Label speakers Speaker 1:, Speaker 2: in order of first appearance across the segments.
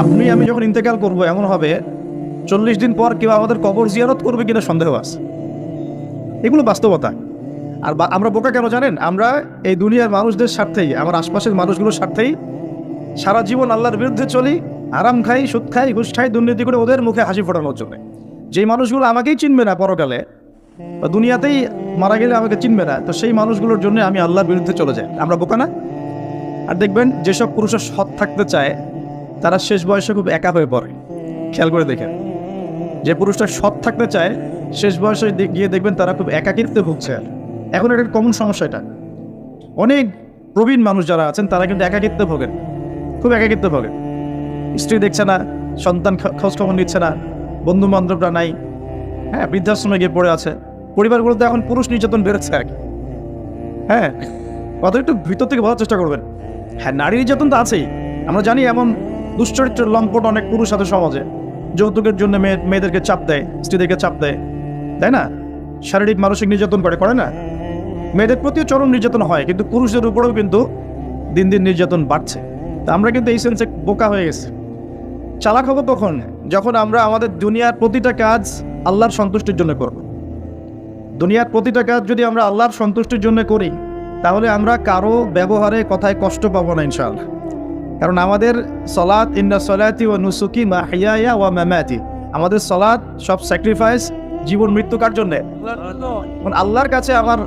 Speaker 1: আপনি আমি যখন ইন্তেকাল করব এমন হবে 40 দিন পর কেউ আমাদের কবর জিয়ারত করবে কিনা সন্দেহ আছে। এগুলো বাস্তবতা। আর আমরা বোকা কেন জানেন? আমরা এই দুনিয়ার মানুষদের স্বার্থেই, আমার আশপাশের মানুষগুলোর স্বার্থেই সারা জীবন আল্লাহর বিরুদ্ধে চলি, আরাম খাই, সুদ খাই, ঘুষ খাই, দুর্নীতি করে ওদের মুখে হাসি ফোটানোর জন্য। যেই মানুষগুলো আমাকেই চিনবে না পরকালে বা দুনিয়াতেই মারা গেলে আমাকে চিনবে না, তো সেই মানুষগুলোর জন্য আমি আল্লাহর বিরুদ্ধে চলে যাই। আমরা বোকা না? আর দেখবেন যেসব পুরুষরা সৎ থাকতে চায় তারা শেষ বয়সে খুব একা হয়ে পড়ে। খেয়াল করে দেখেন, যে পুরুষটা সৎ থাকতে চায় শেষ বয়সে গিয়ে দেখবেন তারা খুব একাকিত্বে ভুগছে। এখন একটা কমন সমস্যা এটা। অনেক প্রবীণ মানুষ যারা আছেন তারা কিন্তু একাকিত্বে ভোগেন, খুব একাকিত্বে ভোগেন। স্ত্রী দেখছে না, সন্তান খোঁজখবর নিচ্ছে না, বন্ধু বান্ধবরা নাই, হ্যাঁ, বৃদ্ধাশ্রমে গিয়ে পড়ে আছে। পরিবারগুলোতে এখন পুরুষ নির্যাতন বেড়েছে আর কি। হ্যাঁ, কত একটু ভিতর থেকে বলার চেষ্টা করবেন। হ্যাঁ, নারী নির্যাতন তো আছেই। আমরা জানি এমন দুশ্চরিত্রের লম্পট অনেক পুরুষ আছে সমাজে, যৌতুকের জন্য মেয়েদেরকে চাপ দেয়, স্ত্রীদেরকে চাপ দেয়, তাই না? শারীরিক মানসিক নির্যাতন করে না? মেয়েদের প্রতিও চরম নির্যাতন হয়, কিন্তু পুরুষদের উপরেও কিন্তু দিন দিন নির্যাতন বাড়ছে। তা আমরা কিন্তু এই সেন্সে বোকা হয়ে গেছি। চালাক হবো কখন? যখন আমরা আমাদের দুনিয়ার প্রতিটা কাজ আল্লাহর সন্তুষ্টির জন্য করব। দুনিয়ার প্রতিটা কাজ যদি আমরা আল্লাহর সন্তুষ্টির জন্য করি, তাহলে আমরা কারো ব্যবহারে কথায় কষ্ট পাবো না ইনশাআল্লাহ। কারণ আমাদের সলাত, ইন্না সলাতি ওয়া নুসুকি মাহিয়ায়া ওয়া মামাতি, আমাদের সলাত সব স্যাক্রিফাইস, জীবন মৃত্যু কার জন্য? আল্লাহর কাছে আমার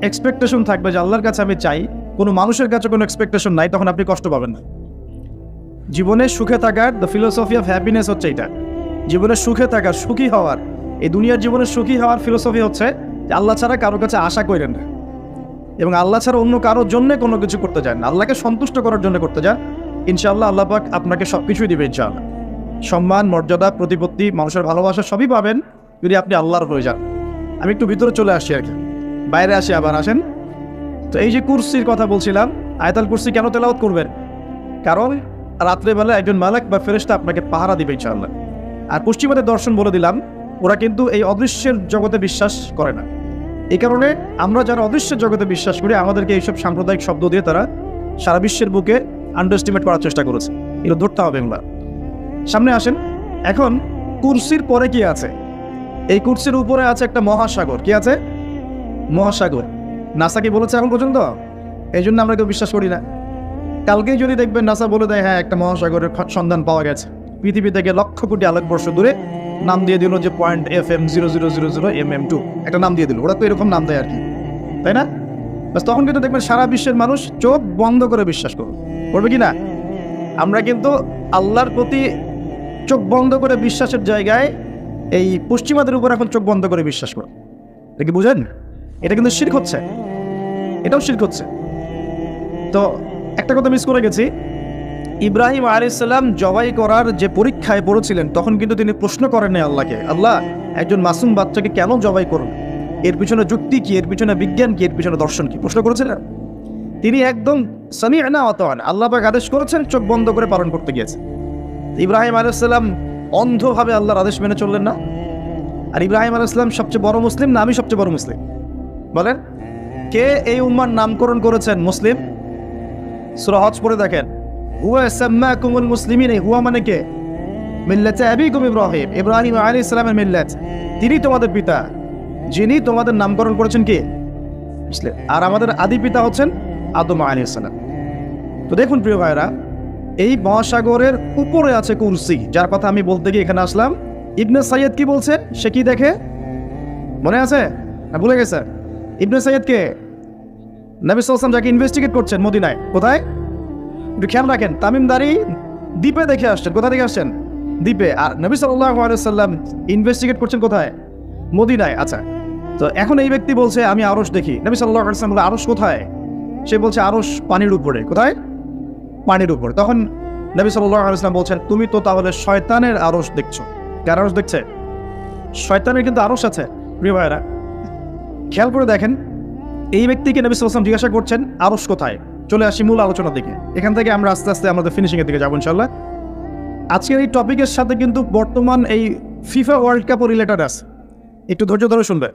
Speaker 1: এক্সপেকটেশন থাকবে যে আল্লাহর কাছে আমি চাই, কোনো মানুষের কাছে কোনো এক্সপেকটেশন নাই, তখন আপনি কষ্ট পাবেন না। জীবনে সুখে থাকার দ্য ফিলোসফি অফ হ্যাপিনেস হচ্ছে এটা। জীবনে সুখে থাকার, সুখী হওয়ার, এই দুনিয়ার জীবনে সুখী হওয়ার ফিলোসফি হচ্ছে যে আল্লাহ ছাড়া কারোর কাছে আশা করেন না, এবং আল্লাহ ছাড়া অন্য কারোর জন্য কোনো কিছু করতে যান না, আল্লাহকে সন্তুষ্ট করার জন্য করতে যান। ইনশাআল্লাহ আল্লাহ পাক আপনাকে সব কিছুই দিবে ইনশাআল্লাহ। সম্মান, মর্যাদা, প্রতিপত্তি, মানুষের ভালোবাসা সবই পাবেন যদি আপনি আল্লাহর হয়ে যান। আমি একটু ভিতরে চলে আসছি আর কি, বাইরে আসি আবার, আসেন। তো এই যে কুরসির কথা বলছিলাম, আয়াতুল কুরসি কেন তেলাওয়াত করবেন? কারণ রাত্রেবেলা একজন মালাক বা ফেরেশতা আপনাকে পাহারা দিবে ইনশাআল্লাহ। আর পশ্চিমাদের দর্শন বলে দিলাম, ওরা কিন্তু এই অদৃশ্যের জগতে বিশ্বাস করে না। এই কারণে আমরা যারা অদৃশ্যের জগতে বিশ্বাস করি, আমাদেরকে এইসব সাম্প্রদায়িক শব্দ দিয়ে তারা সারা বিশ্বের বুকে আন্ডারস্টিমেট করার চেষ্টা করেছে। এগুলো ধরতে হবে এগুলা। সামনে আসেন। এখন কুরসির পরে কি আছে? এই কুরসির উপরে আছে একটা মহাসাগর। কি আছে? মহাসাগর। নাসা কি বলেছে এখন পর্যন্ত? এই জন্য আমরা কেউ বিশ্বাস করি না। কালকেই যদি দেখবেন নাসা বলে দেয় হ্যাঁ একটা মহাসাগরের সন্ধান পাওয়া গেছে, পৃথিবী থেকে লক্ষ কোটি আলোকবর্ষ দূরে, নাম দিয়ে দিল যে .FM0000mm2, একটা নাম দিয়ে দিল। ওরা তো এরকম নাম দেয় আর কি, তাই না? বাস তখন কিন্তু দেখবেন সারা বিশ্বের মানুষ চোখ বন্ধ করে বিশ্বাস করবে কি না? আমরা কিন্তু আল্লাহর প্রতি চোখ বন্ধ করে বিশ্বাসের জায়গায় এই পশ্চিমাদের উপর এখন চোখ বন্ধ করে বিশ্বাস করো। এটা কি বুঝেন? এটা কিন্তু শিরক হচ্ছে, এটাও শিরক হচ্ছে। তো একটা কথা মিস করে গেছি, ইব্রাহিম আলাইহিস সালাম জবাই করার যে পরীক্ষায় পড়েছিলেন, তখন কিন্তু তিনি প্রশ্ন করেন নাই আল্লাহকে, আল্লাহ একজন মাসুম বাচ্চাকে কেন জবাই করুন, এর পিছনে যুক্তি কি, এর পিছনে বিজ্ঞান কি, এর পিছনে দর্শন কি? প্রশ্ন করেছিলেন? তিনি একদম সামি'না ওয়া আতা'না, আল্লাহ পাক আদেশ করেছেন, চোখ বন্ধ করে পালন করতে গিয়েছে। ইব্রাহিম আলাইহিস সালাম অন্ধভাবে আল্লাহর আদেশ মেনে চললেন না? আর ইব্রাহিম আলাইহিস সালাম সবচেয়ে বড় মুসলিম না আমি সবচেয়ে বড় মুসলিম? বলেন, কে এই উম্মার নামকরণ করেছেন মুসলিম? সূরা হজ পড়ে দেখেন, হুয়া সাম্মাকুমুল মুসলিমিন। হুয়া মানে কে? মিল্লাতে আবিকুম ইব্রাহিম, ইব্রাহিম আলাইহিস সালামের মিল্লাত, তিনি তোমাদের পিতা, যিনি তোমাদের নামকরণ করেছেন কে? মুসলিম। আর আমাদের আদি পিতা হচ্ছেন আদম আলাইহিস সালাম। তো দেখুন প্রিয় ভাইরা, এই মহাসাগরের উপরে আছে কুরসি, যার কথা আমি বলতে গিয়ে এখানে আসলাম। ইবনে সাইয়্যিদ কি বলছে? সে কি দেখে মনে আছে না ভুলে গেছে? ইবনে সাইয়্যিদ কে? নবী সাল্লাল্লাহু আলাইহি ওয়াসাল্লাম যাকে ইনভেস্টিগেট করছেন মদিনায়। কোথায়? একটু খেয়াল রাখেন, তামিমদারি দ্বীপে দেখে আসছেন। কোথায় দেখে আসছেন? দ্বীপে। আর নবী সাল্লাল্লাহু আলাইহি ওয়াসাল্লাম ইনভেস্টিগেট করছেন কোথায়? মদিনায়। আচ্ছা, তো এখন এই ব্যক্তি বলছে আমি আরশ দেখি। নবী সাল্লাল্লাহু আলাইহি ওয়াসাল্লাম বলে আরশ কোথায়? সে বলছে আরশ পানির উপরে। কোথায়? পানির উপরে। তখন নবী সাল্লাল্লাহু আলাইহি ওয়াসাল্লাম বলছেন তুমি তো তাহলে শয়তানের আরশ দেখছো। কার আরশ দেখছে? শয়তানের কিন্তু আরশ আছে। প্রিয় ভাইরা খেয়াল করে দেখেন, এই ব্যক্তিকে নবী সাল্লাল্লাহু আলাইহি ওয়াসাল্লাম জিজ্ঞাসা করছেন আরশ কোথায়। চলে আসি মূল আলোচনার দিকে। এখান থেকে আমরা আস্তে আস্তে আমাদের ফিনিশিংয়ের দিকে যাবো ইনশাআল্লাহ। আজকের এই টপিকের সাথে কিন্তু বর্তমান এই ফিফা ওয়ার্ল্ড কাপও রিলেটেড আছে। একটু ধৈর্য ধরে শুনবে।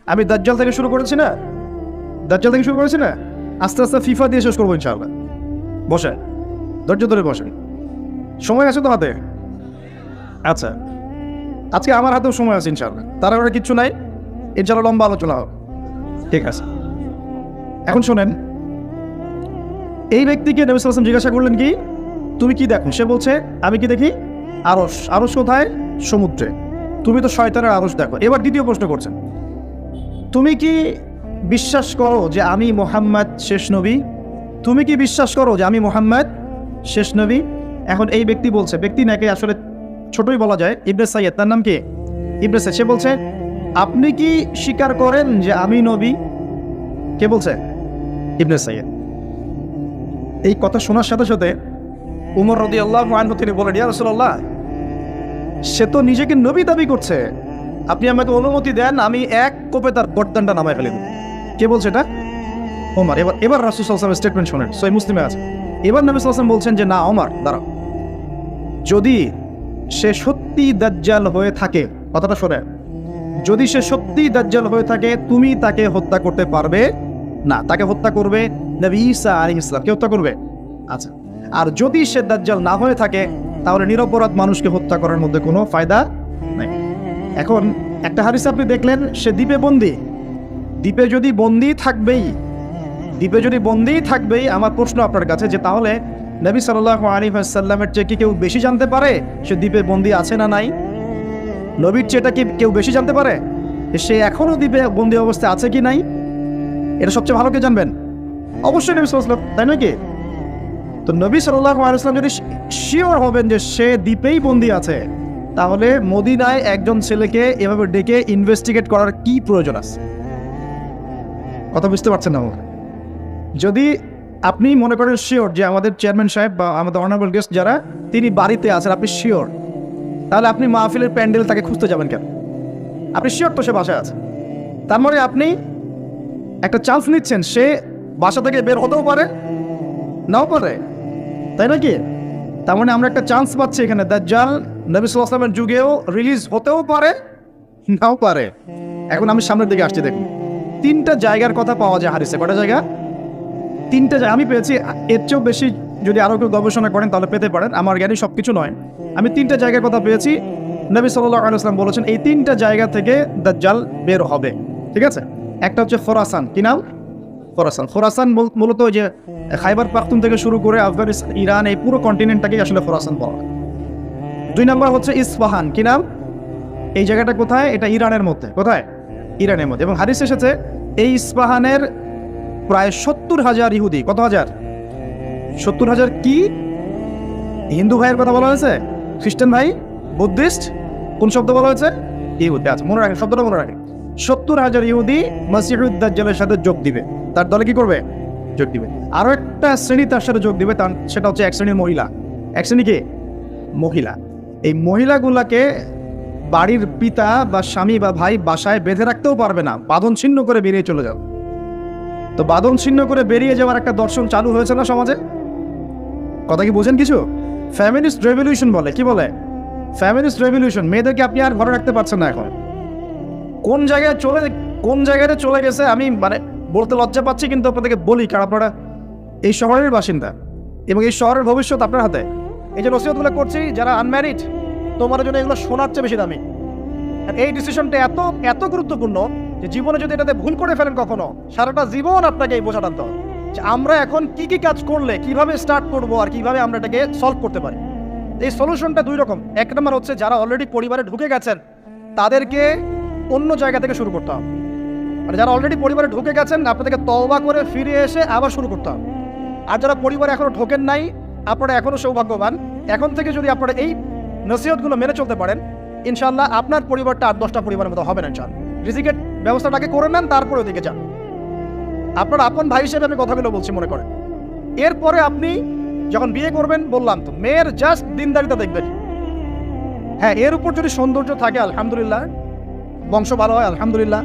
Speaker 1: আমি দাজ্জাল থেকে শুরু করেছি না, আস্তে আস্তে ফিফা দিয়ে শেষ করবো ইনশাআল্লাহ। বসে ধৈর্য ধরে বসেন। সময় আছে তো হাতে? আচ্ছা, আজকে আমার হাতেও সময় আছে ইনশাআল্লাহ, তার আগে কিচ্ছু নাই, ইনশাআল্লাহ লম্বা আলোচনা হবে। ঠিক আছে, এখন শোনেন, এই ব্যক্তিকে নবী সাল্লাল্লাহু আলাইহি ওয়াসাল্লাম জিজ্ঞাসা করলেন কি তুমি কি দেখো? সে বলছে আমি কি দেখি? আরশ। আরশ কোথায়? সমুদ্রে। তুমি তো শয়তানের আরশ দেখো। এবার দ্বিতীয় প্রশ্ন করছেন, তুমি কি বিশ্বাস করো যে আমি মুহাম্মদ শেষ নবী? তুমি কি বিশ্বাস করো যে আমি মুহাম্মদ শেষ নবী? এখন এই ব্যক্তি বলছে, ব্যক্তি নাকি আসলে ছোটই বলা যায়, ইবনে সাইয়্যিদ, তার নাম কি? ইবনে সাইয়্যিদ। সে বলছে আপনি কি স্বীকার করেন যে আমি নবী? কে বলছে? ইবনে সাইয়্যিদ। এই কথা শোনার সাথে সাথে উমর রাদিয়াল্লাহু আনহু তিনি বলেন, ইয়া রাসূলুল্লাহ, সে তো নিজেকে নবী দাবি করছে, আপনি আমাকে অনুমতি দেন আমি এক কোপে তার গর্দানটা নামায় ফেলে দেব। কে বলছে এটা? ওমর। এবার রাসূল সাল্লাল্লাহু আলাইহি ওয়াসাল্লামের স্টেটমেন্ট শুনেন, সহিহ মুসলিমে আছে। এবার নবী সাল্লাল্লাহু আলাইহি ওয়াসাল্লাম বলছেন যে না ওমর দাঁড়াও, যদি সে সত্যি দাজ্জাল হয়ে থাকে, কথাটা শোনেন, যদি সে সত্যি দাজ্জাল হয়ে থাকে তুমি তাকে হত্যা করতে পারবে না, তাকে হত্যা করবে নবী ঈসা আলাইহিস সালাম। কে হত্যা করবে? আচ্ছা, আর যদি সে দাজ্জাল না হয়ে থাকে তাহলে নিরপরাধ মানুষকে হত্যা করার মধ্যে কোনো ফায়দা নাই। এখন একটা হাদিস আপনি দেখলেন, সে দ্বীপে বন্দী। দ্বীপে যদি বন্দী থাকবেই, আমার প্রশ্ন আপনার কাছে যে তাহলে নবী সাল্লাল্লাহু আলাইহি ওয়াসাল্লামের চেয়ে কি কেউ বেশি জানতে পারে সে দ্বীপে বন্দী আছে না নাই? নবীর চেয়েটা কি কেউ বেশি জানতে পারে সে এখনো দ্বীপে বন্দী অবস্থায় আছে কি নাই? এটা সবচেয়ে ভালো কে জানবেন? অবশ্যই নবী সাল্লাল্লাহু আলাইহি ওয়াসাল্লাম, তাই নয় কি? তো নবী সাল্লাল্লাহু আলাইহি ওয়াসাল্লাম যদি শিওর হবেন যে সে দ্বীপেই বন্দী আছে, তাহলে মদিনায় একজন ছেলেকে এভাবে ডেকে ইনভেস্টিগেট করার কি প্রয়োজন আছে? কথা বুঝতে পারছেন না? যদি আপনি মনে করেন শিওর যে আমাদের চেয়ারম্যান সাহেব বা আমাদের অনারেবল গেস্ট যারা তিনি বাড়িতে আছেন, আপনি শিওর, তাহলে আপনি মাহফিলের প্যান্ডেল তাকে খুঁজতে যাবেন কেন? আপনি শিওর তো সে বাসায় আছে, তার মানে আপনি একটা চান্স নিচ্ছেন, সে বাসা থেকে বের হতেও পারে নাও পারে, তাই নাকি? তার মানে আমরা একটা চান্স পাচ্ছি এখানে, দাজ্জাল নবী সাল্লাল্লাহু আলাইহি ওয়াসাল্লামের যুগেও রিলিজ হতেও পারে নাও পারে। এখন আমি সামনের দিকে আসছি, দেখুন তিনটা জায়গার কথা পাওয়া যায় হাদিসে। কটা জায়গা? তিনটা জায়গা আমি পেয়েছি, এর চেয়েও বেশি যদি আরও কেউ গবেষণা করেন তাহলে পেতে পারেন, আমার জ্ঞানী সব কিছু নয়। আমি তিনটা জায়গার কথা পেয়েছি, নবী সাল্লাল্লাহু আলাইহি ওয়াসাল্লাম বলেছেন এই তিনটা জায়গা থেকে দাজ্জাল বের হবে। ঠিক আছে, একটা হচ্ছে খোরাসান। কি নাম? খোরাসান। খোরাসান মূলত যে খাইবার পাখতুন থেকে শুরু করে আফগানিস্তান, ইরান, এই পুরো কন্টিনেন্টটাকেই আসলে খোরাসান বলা হয়। 2 নম্বর হচ্ছে ইস্পাহান। কি নাম? এই জায়গাটা কোথায়? এটা ইরানের মধ্যে। কোথায়? ইরানের মধ্যে। এবং হাদিস এসেছে এই ইস্পাহানের প্রায় 70,000 ইহুদি। কত হাজার? 70,000 কি? হিন্দু ভাইয়ের কথা বলা হয়েছে? খ্রিস্টান ভাই? বুদ্ধিস্ট? কোন শব্দ বলা হয়েছে? ইহুদি। আচ্ছা, মনে রাখেন, শব্দটা মনে রাখেন। 70,000 ইহুদি মসিহুদ দাজ্জালের সাথে যোগ দিবে। তার দলে কি করবে? যোগ দিবে। আরো একটা শ্রেণী তার সাথে যোগ দিবে, সেটা হচ্ছে এক শ্রেণীর মহিলা। এক শ্রেণী কি? মহিলা। এই মহিলাগুলাকে বাড়ির পিতা বা স্বামী বা ভাই বাসায় বেঁধে রাখতেও পারবে না, বাঁধন ছিন্ন করে বেরিয়ে চলে যাবে। তো বাঁধন ছিন্ন করে বেরিয়ে যাওয়ার একটা দর্শন চালু হয়েছে না সমাজে? কথা কি বোঝেন কিছু? ফ্যামিনিস্ট রেভলিউশন বলে। কি বলে? Feminist revolution. মেয়েদেরকে আপনি আর ঘরে রাখতে পারছেন না। এখন কোন জায়গায় চলে গেছে আমি মানে বলতে লজ্জা পাচ্ছি, কিন্তু আপনাদেরকে বলি, কারণ আপনারা এই শহরের বাসিন্দা এবং এই শহরের ভবিষ্যৎ আপনার হাতে। এই যে নসিহতগুলো করছি, যারা আনম্যারিড, তোমার জন্য এগুলো শোনার চেয়ে বেশি দামি। আর এই ডিসিশনটা এত গুরুত্বপূর্ণ যে জীবনে যদি এটাতে ভুল করে ফেলেন কখনো, সারাটা জীবন আপনাকে এই বোঝা টানতে হবে যে আমরা এখন কি কাজ করলে কিভাবে স্টার্ট করবো আর কিভাবে আমরা এটাকে সলভ করতে পারি। এই সলিউশনটা 2 রকম। এক নম্বর হচ্ছে যারা অলরেডি পরিবারে ঢুকে গেছেন তাদেরকে অন্য জায়গা থেকে শুরু করতে হবে। মানে যারা অলরেডি পরিবারে ঢুকে গেছেন আপনাদেরকে তওবা করে ফিরে এসে আবার শুরু করতে হবে। আর যারা পরিবারে এখনো ঢোকেন নাই, আপনারা এখনো সৌভাগ্যবান। এখন থেকে যদি আপনারা এই নসিহতগুলো মেনে চলতে পারেন, ইনশাআল্লাহ আপনার পরিবারটা 8-10টা পরিবারের মতো হবে না। ইনশাআল্লাহ রিজিকের ব্যবস্থাটাকে করে নেন, তারপরে ওদিকে যান। আপনার আপন ভাই হিসেবে আমি কথাগুলো বলছি, মনে করেন। এরপরে আপনি যখন বিয়ে করবেন, বললাম তো, মেয়ের জাস্ট দিনদারিতা দেখবেন। হ্যাঁ, এর উপর যদি সৌন্দর্য থাকে আলহামদুলিল্লাহ, বংশ ভালো হয় আলহামদুলিল্লাহ,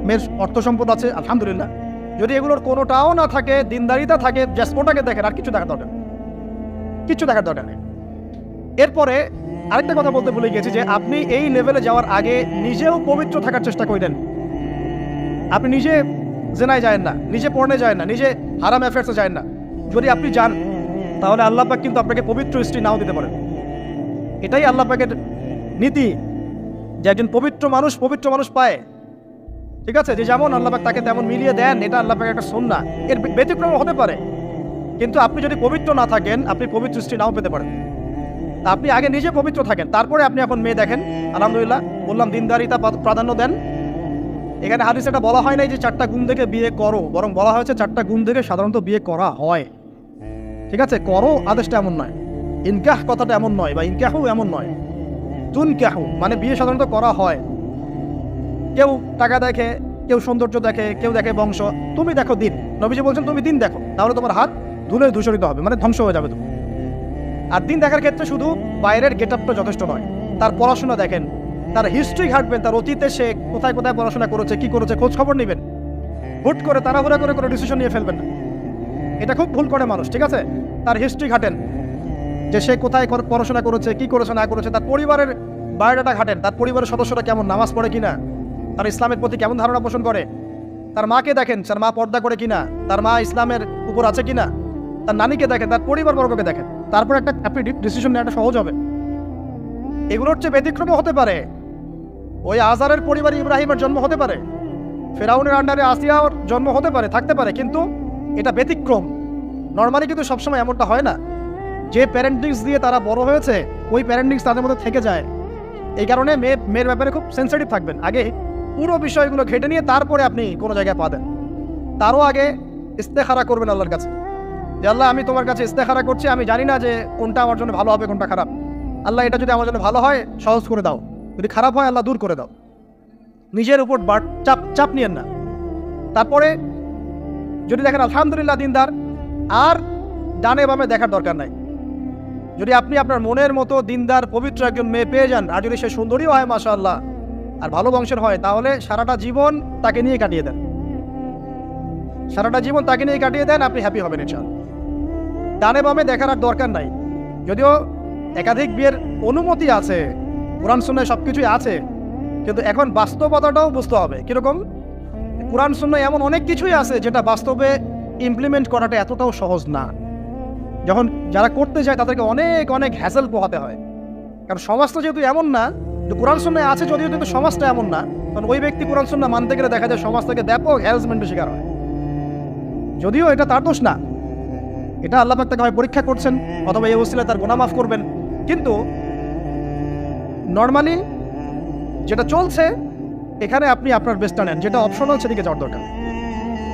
Speaker 1: মেয়ের অর্থ সম্পদ আছে আলহামদুলিল্লাহ। যদি এগুলোর কোনোটাও না থাকে, দিনদারিতা থাকে, জাস্ট ওটাকে দেখেন, আর কিছু দেখার দরকার নেই। এরপরে আরেকটা কথা বলতে ভুলে গেছি যে আপনি এই লেভেলে যাওয়ার আগে নিজেও পবিত্র থাকার চেষ্টা করেন। আপনি নিজে জেনায় যায় না, নিজে পড়নে যায় না, নিজে হারাম অ্যাফেয়ার্সে যায় না। যদি আপনি যান তাহলে আল্লাহ পাক কিন্তু আপনাকে পবিত্র স্ত্রী নাও দিতে পারেন। এটাই আল্লাহ পাকের নীতি, যে একজন পবিত্র মানুষ পায়, ঠিক আছে, যে যেমন আল্লাহ পাক তাকে তেমন মিলিয়ে দেন, এটা আল্লাহ পাকের একটা সুন্নাহ। এর ব্যতিক্রম হতে পারে, কিন্তু আপনি যদি পবিত্র না থাকেন আপনি পবিত্র স্ত্রী নাও পেতে পারেন। আপনি আগে নিজে পবিত্র থাকেন, তারপরে আপনি এখন মেয়ে দেখেন। আলহামদুলিল্লাহ, বললাম দিনদারিতা প্রাধান্য দেন। এখানে হাদিসে এটা বলা হয় নাই যে 4টা গুণ দেখে বিয়ে করো, বরং বলা হয়েছে 4টা গুণ দেখে সাধারণত বিয়ে করা হয়। ঠিক আছে, করো আদেশটা এমন নয়, ইনকাহ কথাটা এমন নয়, বা ইনকাহু এমন নয়, তুনকাহু মানে বিয়ে সাধারণত করা হয়। কেউ টাকা দেখে, কেউ সৌন্দর্য দেখে, কেউ দেখে বংশ, তুমি দেখো দিন। নবীজি বলছেন তুমি দিন দেখো, তাহলে তোমার হাত ধুলে ধূসরিত হবে, মানে ধ্বংস হয়ে যাবে তুমি। আর দিন দেখার ক্ষেত্রে শুধু বাইরের গেট আপটা যথেষ্ট নয়, তার পড়াশোনা দেখেন, তার হিস্ট্রি ঘাটবেন, তার অতীতে সে কোথায় কোথায় পড়াশোনা করেছে, কি করেছে, খোঁজ খবর নেবেন। হুট করে তাড়াহুড়া করে কোনো ডিসিশন নিয়ে ফেলবেন না, এটা খুব ভুল করে মানুষ। ঠিক আছে, তার হিস্ট্রি ঘাটেন, যে সে কোথায় পড়াশোনা করেছে, কি করেছে না করেছে, তার পরিবারের বায়োডাটা ঘাটেন, তার পরিবারের সদস্যরা কেমন, নামাজ পড়ে কিনা, তার ইসলামের প্রতি কেমন ধারণা পোষণ করে, তার মাকে দেখেন, তার মা পর্দা করে কিনা, তার মা ইসলামের উপর আছে কিনা, তার নানিকে দেখেন, তার পরিবারবর্গকে দেখেন, তারপর একটা আপনি ডিসিশন নেওয়াটা সহজ হবে। এগুলোর চেয়ে ব্যতিক্রমও হতে পারে। ওই আজারের পরিবারে ইব্রাহিমের জন্ম হতে পারে, ফেরাউনের আন্ডারে আসিয়ার জন্ম হতে পারে, থাকতে পারে, কিন্তু এটা ব্যতিক্রম। নর্মালি কিন্তু সবসময় এমনটা হয় না। যে প্যারেন্টিংস দিয়ে তারা বড় হয়েছে, ওই প্যারেন্টিংস তাদের মধ্যে থেকে যায়। এই কারণে মেয়ের ব্যাপারে খুব সেন্সিটিভ থাকবেন। আগে পুরো বিষয়গুলো ঘেটে নিয়ে তারপরে আপনি কোনো জায়গায় পা দেন। তারও আগে ইস্তেখারা করবেন আল্লাহর কাছে, যে আল্লাহ আমি তোমার কাছে ইস্তেখারা করছি, আমি জানি না যে কোনটা আমার জন্য ভালো হবে, কোনটা খারাপ। আল্লাহ এটা যদি আমার জন্য ভালো হয় সহজ করে দাও, যদি খারাপ হয় আল্লাহ দূর করে দাও। নিজের উপর চাপ নিয়েন না। তারপরে যদি দেখেন আলহামদুলিল্লাহ দিনদার, আর ডানে বামে দেখার দরকার নাই। যদি আপনি আপনার মনের মতো দিনদার পবিত্র একজন মেয়ে পেয়ে যান, আর যদি সে সুন্দরীও হয় মাশাআল্লাহ, আর ভালো বংশের হয়, তাহলে সারাটা জীবন তাকে নিয়ে কাটিয়ে দেন, সারাটা জীবন তাকে নিয়ে কাটিয়ে দেন, আপনি হ্যাপি হবেন ইনশাআল্লাহ। ডানে বামে দেখার আর দরকার নাই। যদিও একাধিক বিয়ের অনুমতি আছে, কোরআন সুন্নাহয় সবকিছুই আছে, কিন্তু এখন বাস্তবতাটাও বুঝতে হবে। কিরকম? কোরআন সুন্নাহয় এমন অনেক কিছুই আছে যেটা বাস্তবে ইমপ্লিমেন্ট করাটা এতটাও সহজ না। যখন যারা করতে যায় তাদেরকে অনেক অনেক হ্যাসেল পোহাতে হয়, কারণ সমাজটা যেহেতু এমন না। কোরআন সুন্নাহয় আছে যদিও, কিন্তু সমাজটা এমন না। কারণ ওই ব্যক্তি কোরআন সুন্নাহ মানতে গেলে দেখা যায় সমাজ থেকে ব্যাপক হ্যারাসমেন্টের শিকার হয়। যদিও এটা তার দোষ না, এটা আল্লাহ পাক তাকে হয় পরীক্ষা করছেন, অথবা এই ওসিলায় তার গুনাহ মাফ করবেন। কিন্তু নর্মালি যেটা চলছে, এখানে আপনি আপনার বেস্টটা নেন, যেটা অপশনাল সেদিকে যাওয়ার দরকার।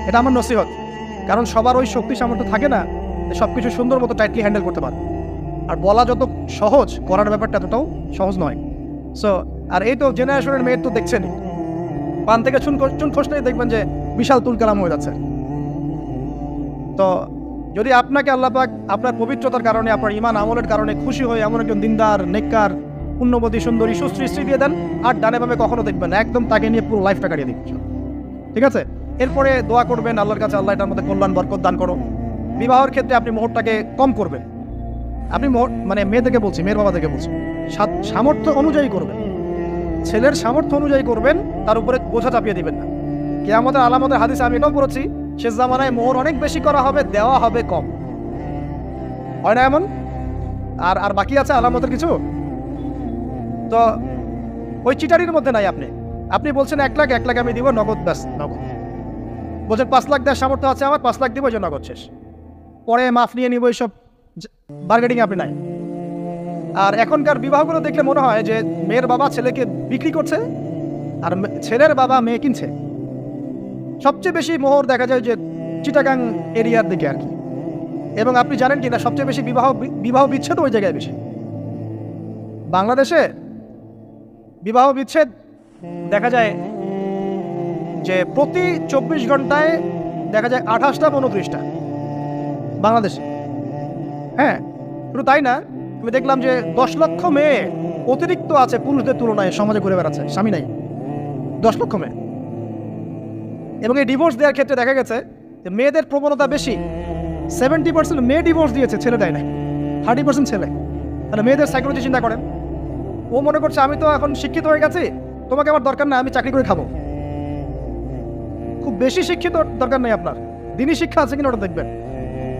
Speaker 1: এটা আমার নসিহত। কারণ সবার ওই শক্তি সামর্থ্য থাকে না যে সব কিছু সুন্দর মতো টাইটলি হ্যান্ডেল করতে পারে। আর বলা যত সহজ, করার ব্যাপারটা এতটাও সহজ নয়। সো আর এই তো জেনারেশনের মেয়ের তো দেখছেনই, পান থেকে চুন খসলেই দেখবেন যে বিশাল তুলকালাম হয়ে যাচ্ছে। তো যদি আপনাকে আল্লাহ পাক আপনার পবিত্রতার কারণে, আপনার ঈমান আমলের কারণে খুশি হয়ে এমন একজন দিনদার, নেককার, পুণ্যবতী, সুন্দরী, সুশ্রী স্ত্রী দিয়ে দেন, আর ডানে বামে কখনো দেখবেন না, একদম তাকে নিয়ে পুরো লাইফটা কাটিয়ে দিন। ঠিক আছে, এরপরে দোয়া করবেন আল্লাহর কাছে, আল্লাহ এটার মধ্যে কল্যাণ বরকত দান করো। বিবাহের ক্ষেত্রে আপনি মোহরটাকে কম করবেন। আপনি মানে মেয়েদেরকে বলছি, মেয়ের বাবা থেকে বলছি, সামর্থ্য অনুযায়ী করবেন, ছেলের সামর্থ্য অনুযায়ী করবেন, তার উপরে বোঝা চাপিয়ে দিবেন না। কিয়ামতের আলামতের হাদিসে আমি এটাও পড়েছি, শেষ জামানায় মোহর অনেক বেশি করা হবে, দেওয়া হবে কম। হয় না এমন? আর বাকি আছে আলামতের কিছু। তো ওই চিটারির মধ্যে নাই। আপনি বলছেন 1 লাখ আমি দিব নগদ, ব্যাস নগদ। বলছেন 5 লাখ দেওয়ার সামর্থ্য আছে আমার, 5 লাখ দিব, যে নগদ শেষ, পরে মাফ নিয়ে নিব, এইসব বার্গেটিং আপনি নাই। আর এখনকার বিবাহগুলো দেখলে মনে হয় যে মেয়ের বাবা ছেলেকে বিক্রি করছে, আর ছেলের বাবা মেয়ে কিনছে। সবচেয়ে বেশি মোহর দেখা যায় যে চিটাগাং এরিয়ার দিকে আর কি। এবং আপনি জানেন কি না, সবচেয়ে বেশি বিবাহ বিচ্ছেদ ওই জায়গায় বেশি। বাংলাদেশে বিবাহ বিচ্ছেদ দেখা যায় যে প্রতি 24 ঘন্টায় দেখা যায় 28টা 29টা বাংলাদেশে। হ্যাঁ, শুধু তাই না, আমি দেখলাম যে 10 লক্ষ মেয়ে অতিরিক্ত আছে পুরুষদের তুলনায় সমাজে ঘুরে বেড়াচ্ছে, স্বামী নাই, 10 লক্ষ মেয়ে। এবং এই ডিভোর্স দেওয়ার ক্ষেত্রে দেখা গেছে যে মেয়েদের প্রবণতা বেশি। 70% মেয়ে ডিভোর্স দিয়েছে, ছেলে দেয় না, 30% ছেলে। তাহলে মেয়েদের সাইকোলজি চিন্তা করেন। ও মনে করছে আমি তো এখন শিক্ষিত হয়ে গেছি, তোমাকে আমার দরকার না, আমি চাকরি করে খাবো। খুব বেশি শিক্ষিত দরকার নেই আপনার, দিনই শিক্ষা আছে কিনা ওটা দেখবেন।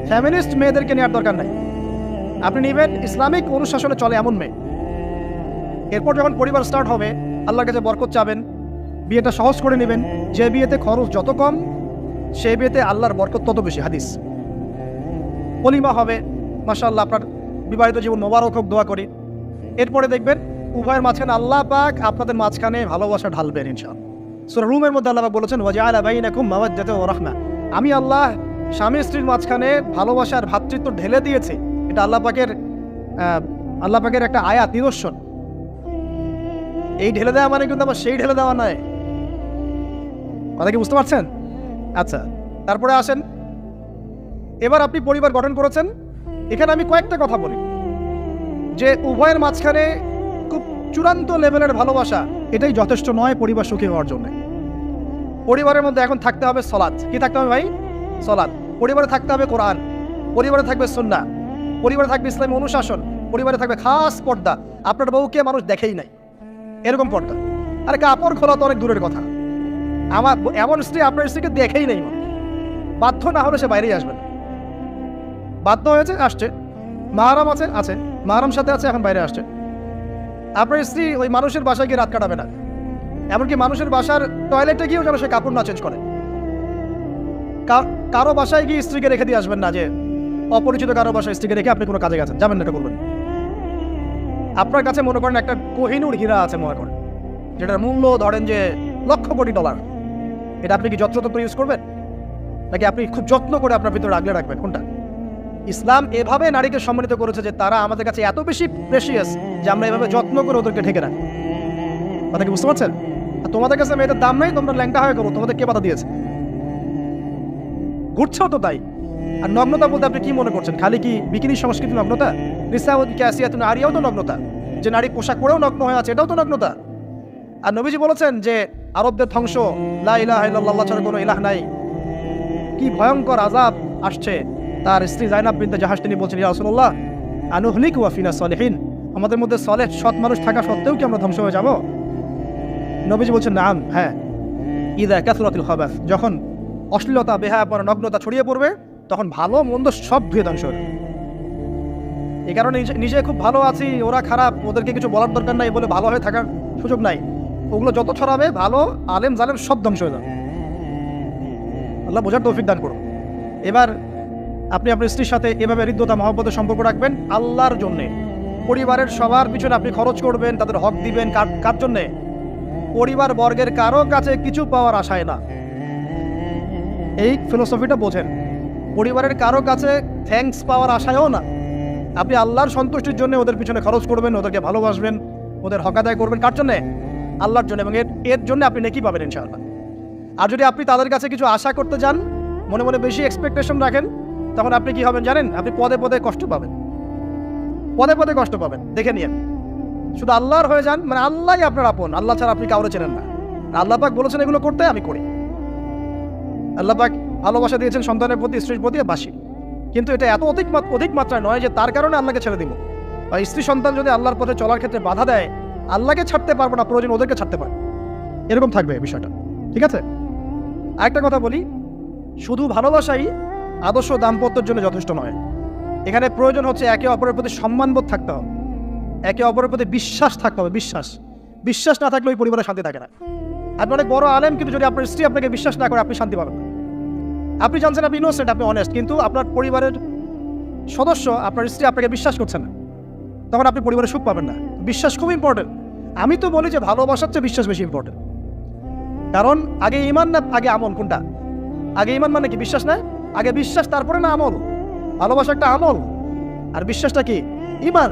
Speaker 1: ফ্যামিলিস্ট মেয়েদেরকে নেওয়ার দরকার নাই, আপনি নেবেন ইসলামিক অনুশাসনে চলে এমন মেয়ে। এরপর যখন পরিবার স্টার্ট হবে, আল্লাহর কাছে বরকত চাবেন, বিয়েটা সহজ করে নেবেন। যে বিয়েতে খরচ যত কম, সেই বিয়েতে আল্লাহর বরকত তত বেশি। হাদিস। ওলিমা হবে, মাশাআল্লাহ, আপনার বিবাহিত জীবন মোবারক হোক, দোয়া করি। এরপরে দেখবেন উভয়ের মাঝখানে আল্লাহ পাক আপনাদের মাঝখানে ভালোবাসা ঢালবেন ইনশাআল্লাহ। সূরা রুমের মধ্যে আল্লাহ পাক বলেছেন, ওয়াজআলা বাইনাকুম মাওয়াদ্দাতাও ওয়া রাহমা। আমি আল্লাহ স্বামী স্ত্রীর মাঝখানে ভালোবাসার ভ্রাতৃত্ব ঢেলে দিয়েছি। এটা আল্লাহ পাকের একটা আয়াত, নিদর্শন। এই ঢেলে দেওয়া মানে কিন্তু আবার সেই ঢেলে দেওয়া নয়। কথা কি বুঝতে পারছেন? আচ্ছা, তারপরে আসেন, এবার আপনি পরিবার গঠন করেছেন। এখানে আমি কয়েকটা কথা বলি যে উভয়ের মাঝখানে খুব চূড়ান্ত লেভেলের ভালোবাসা এটাই যথেষ্ট নয় পরিবার সুখী হওয়ার জন্য। পরিবারের মধ্যে এখন থাকতে হবে সলাত। কি থাকতে হবে ভাই? সলাত। পরিবারে থাকতে হবে কোরআন, পরিবারে থাকবে সুন্নাহ, পরিবারে থাকবে ইসলামী অনুশাসন, পরিবারে থাকবে খাস পর্দা। আপনার বউকে মানুষ দেখেই নাই, এরকম পর্দা। আরে কাপড় খোলা তো অনেক দূরের কথা। আমার এমন স্ত্রী আপনার স্ত্রীকে দেখেই নেই, বাধ্য না হলে সে বাইরেই আসবে না। বাধ্য হয়েছে, আসছে, মাহারাম আছে, মাহারাম সাথে আছে, এখন বাইরে আসছে। আপনার স্ত্রী ওই মানুষের বাসায় গিয়ে রাত কাটাবে না, এমনকি মানুষের বাসার টয়লেটে গিয়েও যেন সে কাপড় না চেঞ্জ করে। কারো বাসায় গিয়ে স্ত্রীকে রেখে দিয়ে আসবেন না, যে অপরিচিত কারো বাসায় স্ত্রীকে রেখে আপনি কোনো কাজে গেছেন, যাবেন না, এটা করবেন। আপনার কাছে মনে করেন একটা কোহিনূর হীরা আছে, মনে করেন, যেটার মূল্য ধরেন যে লক্ষ কোটি ডলার। এটা আপনি কি যত্রতত্র ইউজ করবেন, নাকি আপনি খুব যত্ন করে আপনার ভিতরে আগলে রাখবেন? কোনটা? ইসলাম এভাবে নারীকে সম্মানিত করেছে যে তারা আমাদের কাছে এত বেশি প্রেশিয়াস যে আমরা এভাবে যত্ন করে ওদেরকে ঢেকে রাখি। কথা কি বুঝতে পারছেন? আর তোমাদের কাছে মেয়েদের দাম নেই, তোমরা ল্যাংটা হয়ে করো, তোমাদের কে বাধা দিয়েছে? ঘুরছেও তো তাই। আর নগ্নতা বলতে আপনি কি মনে করছেন? খালি কি বিকিনি সংস্কৃতি নগ্নতা? নারীও তো নগ্নতা, যে নারী পোশাক পরেও নগ্ন হয়ে আছে, এটাও তো নগ্নতা। আর নবীজি বলেছেন যে আরবদের ধ্বংস, লা ইলাহা ইল্লাল্লাহ ছাড়া কোনো ইলাহ নাই। কি ভয়ঙ্কর আযাব আসছে। তার স্ত্রী যায়নাব বিনতে জাহাশ তিনি বলছেন, ইয়া রাসূলুল্লাহ আনুহলিকু ওয়া ফিনা সালিহিন, আমাদের মধ্যে সলেহ সৎ মানুষ থাকা সত্ত্বেও কি আমরা ধ্বংস হয়ে যাব? নবীজি বলছেন, নাম, হ্যাঁ। ইযা কাসরাতুল খাবাস, যখন অশ্লীলতা, বেহায়াপনা, নগ্নতা ছড়িয়ে পড়বে, তখন ভালো মন্দ সব ধুয়ে ধ্বংস হবে। এই কারণে নিজে খুব ভালো আছি, ওরা খারাপ, ওদেরকে কিছু বলার দরকার নাই বলে ভালো হয়ে থাকার সুযোগ নাই। ওগুলো যত ছড়াবে, ভালো আলেম জালেম সব ধ্বংস হয়ে যাবে। আল্লাহ বোঝার তৌফিক দান করুন। এবার আপনি আপনার স্ত্রীর সাথে এভাবে হৃদ্যতা মহব্বতের সম্পর্ক রাখবেন আল্লাহর জন্যে। পরিবারের সবার পিছনে আপনি খরচ করবেন, তাদের হক দিবেন। কার জন্যে? পরিবার বর্গের কারো কাছে কিছু পাওয়ার আশায় না। এই ফিলোসফিটা বোঝেন। পরিবারের কারো কাছে থ্যাঙ্কস পাওয়ার আশায়ও না। আপনি আল্লাহর সন্তুষ্টির জন্য ওদের পিছনে খরচ করবেন, ওদেরকে ভালোবাসবেন, ওদের হক আদায় করবেন। কার জন্যে? আল্লাহর জন্য। এবং এর জন্য আপনি নেকি পাবেন ইনশাআল্লাহ। আর যদি আপনি তাদের কাছে কিছু আশা করতে যান, মনে মনে বেশি এক্সপেকটেশন রাখেন, তখন আপনি কি হবেন জানেন? আপনি পদে পদে কষ্ট পাবেন, পদে পদে কষ্ট পাবেন। দেখে নিন, শুধু আল্লাহর হয়ে যান, মানে আল্লাহই আপনার আপন, আল্লাহ ছাড়া আপনি কাউরে চেনেন না। আল্লাহ পাক বলেছেন এগুলো করতে, আমি করি। আল্লাহ পাক ভালোবাসা দিয়েছেন সন্তানের প্রতি, স্ত্রীর প্রতি, বাসি। কিন্তু এটা এত অধিক মাত্রায় নয় যে তার কারণে আল্লাহকে ছেড়ে দিব। বা স্ত্রী সন্তান যদি আল্লাহর পথে চলার ক্ষেত্রে বাধা দেয়, আল্লাহকে ছাড়তে পারবো না, প্রয়োজন ওদেরকে ছাড়তে পারবো, এরকম থাকবে বিষয়টা। ঠিক আছে? আরেকটা কথা বলি, শুধু ভালোবাসাই আদর্শ দাম্পত্যের জন্য যথেষ্ট নয়। এখানে প্রয়োজন হচ্ছে একে অপরের প্রতি সম্মানবোধ থাকতে হবে, একে অপরের প্রতি বিশ্বাস থাকতে হবে। বিশ্বাস না থাকলে ওই পরিবারে শান্তি থাকে না। আপনি অনেক বড় আলেম, কিন্তু যদি আপনার স্ত্রী আপনাকে বিশ্বাস না করে, আপনি শান্তি পাবেন না। আপনি জানছেন আপনি ইনোসেন্ট, আপনি অনেস্ট, কিন্তু আপনার পরিবারের সদস্য, আপনার স্ত্রী আপনাকে বিশ্বাস করছে না, তখন আপনি পরিবারে সুখ পাবেন না। বিশ্বাস খুব ইম্পর্টেন্ট। আমি তো বলি যে ভালোবাসার চেয়ে বিশ্বাস বেশি ইম্পর্টেন্ট। কারণ আগে ইমান না আগে আমল? কোনটা আগে? ইমান মানে কি? বিশ্বাস না? আগে বিশ্বাস, তারপরে না আমল? ভালোবাসা একটা আমল, আর বিশ্বাসটা কি? ইমান।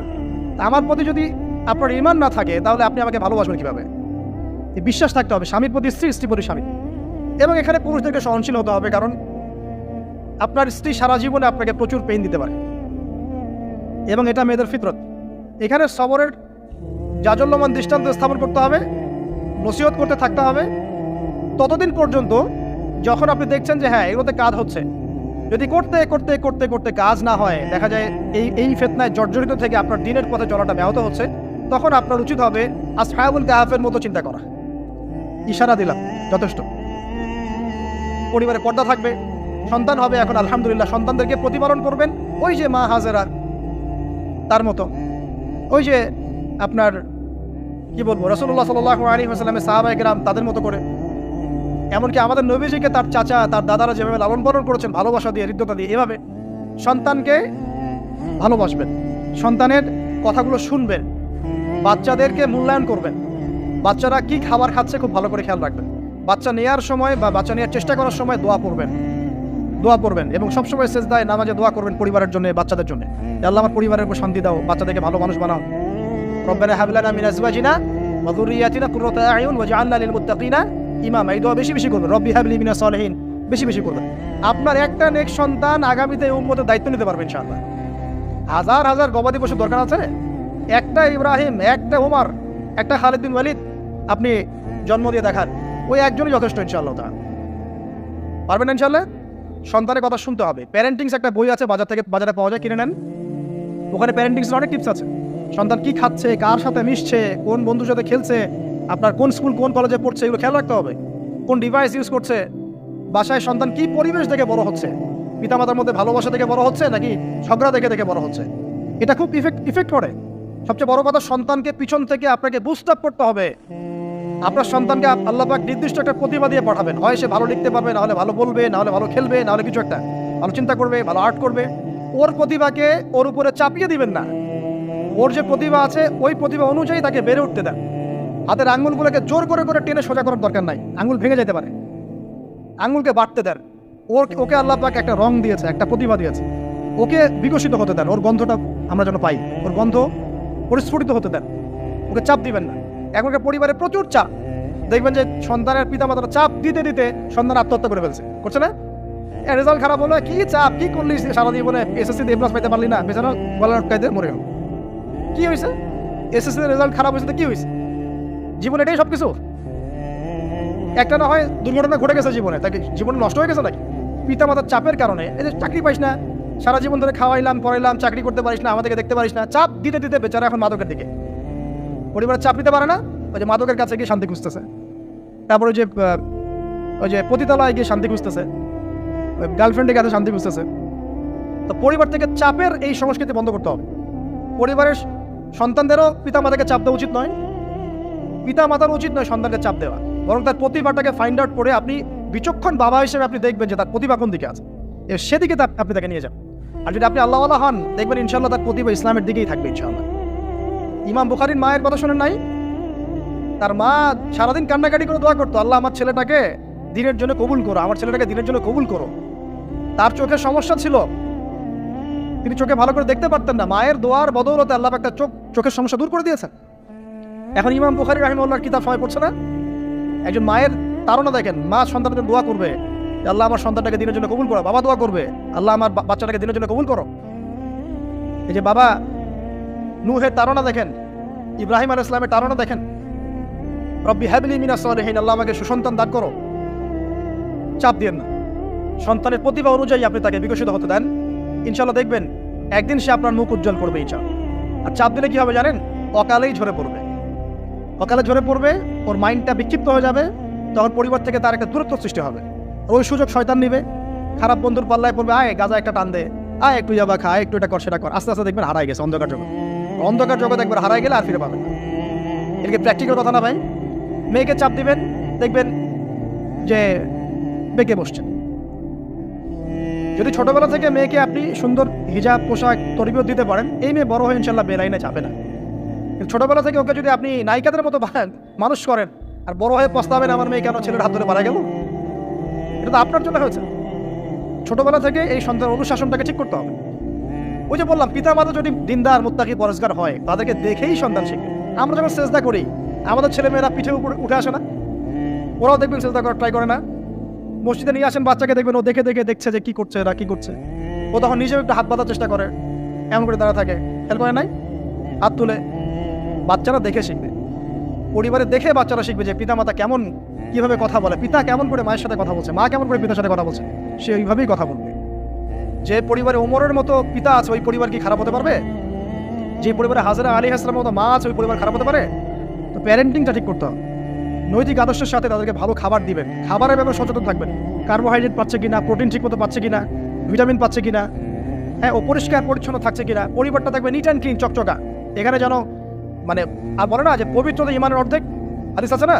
Speaker 1: আমার প্রতি যদি আপনার ইমান না থাকে, তাহলে আপনি আমাকে ভালোবাসবেন কিভাবে? বিশ্বাস থাকতে হবে, স্বামীর প্রতি স্ত্রী, স্ত্রী প্রতি স্বামী। এবং এখানে পুরুষদেরকে সহনশীল হতে হবে, কারণ আপনার স্ত্রী সারা জীবনে আপনাকে প্রচুর পেইন দিতে পারে, এবং এটা মেয়েদের ফিতরত। এখানে সবরের জাজল্যমান দৃষ্টান্ত স্থাপন করতে হবে, নসিহত করতে থাকতে হবে ততদিন পর্যন্ত যখন আপনি দেখছেন যে হ্যাঁ এগুলোতে কাজ হচ্ছে। যদি করতে করতে করতে করতে কাজ না হয়, দেখা যায় এই ফিতনায় জর্জরিত থেকে আপনার দিনের পথে চলাটা ব্যাহত হচ্ছে, তখন আপনার উচিত হবে আসহাবুল কাহাফের মতো চিন্তা করা। ইশারা দিলাম, যথেষ্ট। পরিবারে পর্দা থাকবে, সন্তান হবে, এখন আলহামদুলিল্লাহ সন্তানদেরকে প্রতিপালন করবেন ওই যে মা হাজেরা তার মতো, ওই যে আপনার কি বলবো, রাসূলুল্লাহ সাল্লাল্লাহু আলাইহি ওয়াসাল্লামের সাহাবায়ে কেরাম তাদের মতো করে, এমনকি আমাদের নবীজিকে তার চাচা তার দাদারা যেভাবে লালন পালন করেছেন ভালোবাসা দিয়ে হৃদ্যতা দিয়ে, এভাবে সন্তানকে ভালোবাসবেন, সন্তানের কথাগুলো শুনবেন, বাচ্চাদেরকে মূল্যায়ন করবেন, বাচ্চারা কি খাবার খাচ্ছে খুব ভালো করে খেয়াল রাখবেন, বাচ্চা নেওয়ার সময় বা বাচ্চা নেওয়ার চেষ্টা করার সময় দোয়া পড়বেন এবং সবসময় সেজদায় নামাজে দোয়া করবেন পরিবারের জন্য, বাচ্চাদের জন্য। আল্লাহ আমার পরিবারের উপর শান্তি দাও, বাচ্চাদেরকে ভালো মানুষ বানাও। রব্বানা হাব লানা মিন আজওয়াজিনা ওয়া যুররিয়াতিনা কুররাতা আ'য়ুন ওয়াজআলনা লিল মুত্তাকিনা ইমামা। এই দোয়া বেশি বেশি করবেন, রব্বি হাবলি মিনাস সালিহিন বেশি বেশি করবেন। আপনার একটা নেক সন্তান আগামীতে এই উম্মতের দায়িত্ব নিতে পারবে ইনশাআল্লাহ। হাজার হাজার গবাদি পশু দরকার আছে, একটা ইব্রাহিম, একটা ওমর, একটা খালিদ বিন ওয়ালিদ আপনি জন্ম দিয়ে দেখান, ওই একজনই যথেষ্ট ইনশাআল্লাহ। তা পারবেন না ইনশাআল্লাহ। সন্তানের কথা শুনতে হবে। প্যারেন্টিংস একটা বই আছে, বাজারে পাওয়া যায়, কিনে নেন। ওখানে প্যারেন্টিংসের অনেক টিপস আছে। সন্তান কি খাচ্ছে, কার সাথে মিশছে, কোন বন্ধুর সাথে খেলছে, আপনার কোন স্কুল কোন কলেজে পড়ছে, এগুলো খেয়াল রাখতে হবে। কোন ডিভাইস ইউজ করছে, বাসায় সন্তান কি পরিবেশ দেখে বড় হচ্ছে, পিতামাতার মধ্যে ভালোবাসা দেখে বড় হচ্ছে নাকি ঝগড়া দেখে বড় হচ্ছে, এটা খুব ইফেক্ট করে। সবচেয়ে বড় কথা, সন্তানকে পিছন থেকে আপনাকে বুস্ট আপ করতে হবে। আপনার সন্তানকে আল্লাহ পাক নির্দিষ্ট একটা প্রতিভা দিয়ে পাঠাবেন, হয় সে ভালো লিখতে পারবে, না হলে ভালো বলবে, না হলে ভালো খেলবে, না হলে কিছু একটা ভালো চিন্তা করবে, ভালো আর্ট করবে। ওর প্রতিভাকে ওর উপরে চাপিয়ে দিবেন না, ওর যে প্রতিভা আছে ওই প্রতিভা অনুযায়ী তাকে বেড়ে উঠতে দেন। হাতের আঙুলগুলোকে জোর করে টেনে সোজা করার দরকার নাই, আঙুল ভেঙে যেতে পারে, আঙুলকে বাড়তে দেন। ওকে আল্লাহ পাক একটা রং দিয়েছে, একটা প্রতিভা দিয়েছে, ওকে বিকশিত হতে দেন, ওর গন্ধটা আমরা যেন পাই, ওর গন্ধ পরিস্ফুটিত হতে দেন, ওকে চাপ দিবেন না। এখনকার পরিবারে প্রচুর চাপ, দেখবেন যে সন্তানের পিতামাতারা চাপ দিতে দিতে সন্তান আত্মহত্যা করে ফেলছে, করছে না? রেজাল্ট খারাপ হলো, কি চাপ, কি করলি সারা জীবনে, এসএসসি এ+ পাইতে পারলি না, বেচারা গলা আটকাইতে মরে গেল। কি হয়েছে? এসএসসি রেজাল্ট খারাপ হয়েছে তো কি হয়েছে? জীবনে এটাই সবকিছু? একটা না হয় দুর্ঘটনা ঘটে গেছে জীবনে, তাকে জীবনে নষ্ট হয়ে গেছে নাকি? পিতামাতার চাপের কারণে, এই যে চাকরি পাইস না, সারা জীবন ধরে খাওয়াইলাম পড়াইলাম, চাকরি করতে পারিস না, আমাদেরকে দেখতে পারিস না, চাপ দিতে দিতে বেচারা এখন মাদকের দিকে। পরিবারের চাপ নিতে পারে না, ওই যে মাদকের কাছে গিয়ে শান্তি খুঁজতেছে, তারপরে ওই যে পতিতালয়ে গিয়ে শান্তি খুঁজতেছে, ওই গার্লফ্রেন্ডের কাছে শান্তি খুঁজতেছে। তো পরিবার থেকে চাপের এই সংস্কৃতি বন্ধ করতে হবে। পরিবারের সন্তানদেরও পিতামাতাকে চাপ দেওয়া উচিত নয়, পিতামাতার উচিত নয় সন্তানকে চাপ দেওয়া, বরং তার প্রতিভাটাকে ফাইন্ড আউট করে আপনি বিচক্ষণ বাবা হিসেবে আপনি দেখবেন যে তার প্রতিভা কোন দিকে আছে, সেদিকে আপনি তাকে নিয়ে যান। আর যদি আপনি আল্লাহওয়ালা হন, দেখবেন ইনশাআল্লাহ তার প্রতিভা ইসলামের দিকেই থাকবে ইনশাআল্লাহ। ইমাম বুখারীর মায়ের কথা শোনেন নাই? তার মা সারাদিন কান্নাকাটি করে দোয়া করতো, আল্লাহ আমার ছেলেটাকে দিনের জন্য কবুল করো, আমার ছেলেটাকে দিনের জন্য কবুল করো। তার চোখের সমস্যা ছিল, তিনি চোখে ভালো করে দেখতে পারতেন না, মায়ের দোয়ার বদৌলতে আল্লাহ একটা চোখের সমস্যা দূর করে দিয়েছেন। এখন ইমাম বুখারী রাহিমাহুল্লাহর কিতাব সবাই পড়ছে না? একজন মায়ের তাড়না দেখেন, মা সন্তানের জন্য দোয়া করবে, আল্লাহ আমার সন্তানটাকে দিনের জন্য কবুল করো। বাবা দোয়া করবে, আল্লাহ আমার বাচ্চাটাকে দিনের জন্য কবুল করো। এই যে বাবা নূহের তাড়না দেখেন, ইব্রাহিম আলাইহিস সালামের তাড়না দেখেন, রব্বি হাবলি মিনাস সালিহিন, আল্লাহ আমাকে সুসন্তান দান করো। চাপ দিয়েন না, সন্তানের প্রতিভা অনুযায়ী আপনি তাকে বিকশিত হতে দেন, ইনশাআল্লাহ দেখবেন একদিন সে আপনার মুখ উজ্জ্বল করবে ইনশাআল্লাহ। আর চাপ দিলে কি হবে জানেন? অকালেই ঝরে পড়বে, অকালে ঝরে পড়বে, ওর মাইন্ডটা বিক্ষিপ্ত হয়ে যাবে, তখন পরিবার থেকে তার একটা দূরত্ব সৃষ্টি হবে। ওই সুযোগ শয়তান নিবে, খারাপ বন্ধুর পাল্লায় পড়বে, আয় গাঁজা একটা টান দে, আয় একটু যাবা খা, একটু এটা কর সেটা কর, আস্তে আস্তে দেখবেন হারাই গেছে অন্ধকার জগৎ একবার হারাই গেলে আর ফিরে পাবেন। এদিকে প্র্যাকটিক্যাল কথা না ভাই, মেয়েকে চাপ দিবেন, দেখবেন যে বেঁকে বসছেন। যদি ছোটবেলা থেকে মেয়েকে আপনি সুন্দর হিজাব পোশাক তরবিয়ত দিতে পারেন, এই মেয়ে বড় হয়ে ইনশাল্লাহ বেলাইনে যাবে না। ছোটবেলা থেকে ওকে যদি আপনি নায়িকাদের মতো মানুষ করেন আর বড় হয়ে পস্তাবেন, আমার মেয়ে কেন ছেলের হাত ধরে মারা গেল, এটা তো আপনার জন্য হয়েছে। ছোটবেলা থেকে এই সন্তানের অনুশাসনটাকে ঠিক করতে হবে। ওই যে বললাম, পিতা মাতা যদি দিনদার মুত্তাকি পরেজগার হয়, তাদেরকে দেখেই সন্তান শিখবে। আমরা যখন সেজদা করি, আমাদের ছেলেমেয়েরা পিঠে উপরে উঠে আসে না? ওরাও দেখবেন সেজদা করার ট্রাই করে না? মসজিদে নিয়ে আসেন বাচ্চাকে, দেখবেন ও দেখে দেখছে যে কি করছে এরা, কি করছে। ও তখন নিজেও একটু হাত বাঁধার চেষ্টা করে, এমন করে দাঁড়া থাকে, খেয়াল করে নাই? হাত তুলে। বাচ্চারা দেখে শিখবে, পরিবারে দেখে বাচ্চারা শিখবে যে পিতামাতা কেমন, কিভাবে কথা বলে, পিতা কেমন করে মায়ের সাথে কথা বলছে, মা কেমন করে পিতার সাথে কথা বলছে, সে ওইভাবেই কথা বলবে। যে পরিবারে ওমরের মতো পিতা আছে, ওই পরিবার কি খারাপ হতে পারবে? যে পরিবারে হাজরা আলাইহিস সালামের মতো মা আছে, ওই পরিবার খারাপ হতে পারে? তো প্যারেন্টিংটা ঠিক করতে হবে। নৈতিক আদর্শের সাথে তাদেরকে ভালো খাবার দিবেন, খাবারের ব্যাপারে সচেতন থাকবেন, কার্বোহাইড্রেট পাচ্ছে কিনা, প্রোটিন ঠিক মতো পাচ্ছে কিনা, ভিটামিন পাচ্ছে কিনা, হ্যাঁ ও পরিষ্কার পরিচ্ছন্ন থাকছে কিনা, পরিবারটা থাকবে নিট অ্যান্ড ক্লিন, চকচকা। এখানে যেন মানে আর বলে না যে পবিত্রতা ইমানের অর্ধেক, হাদিস আছে না,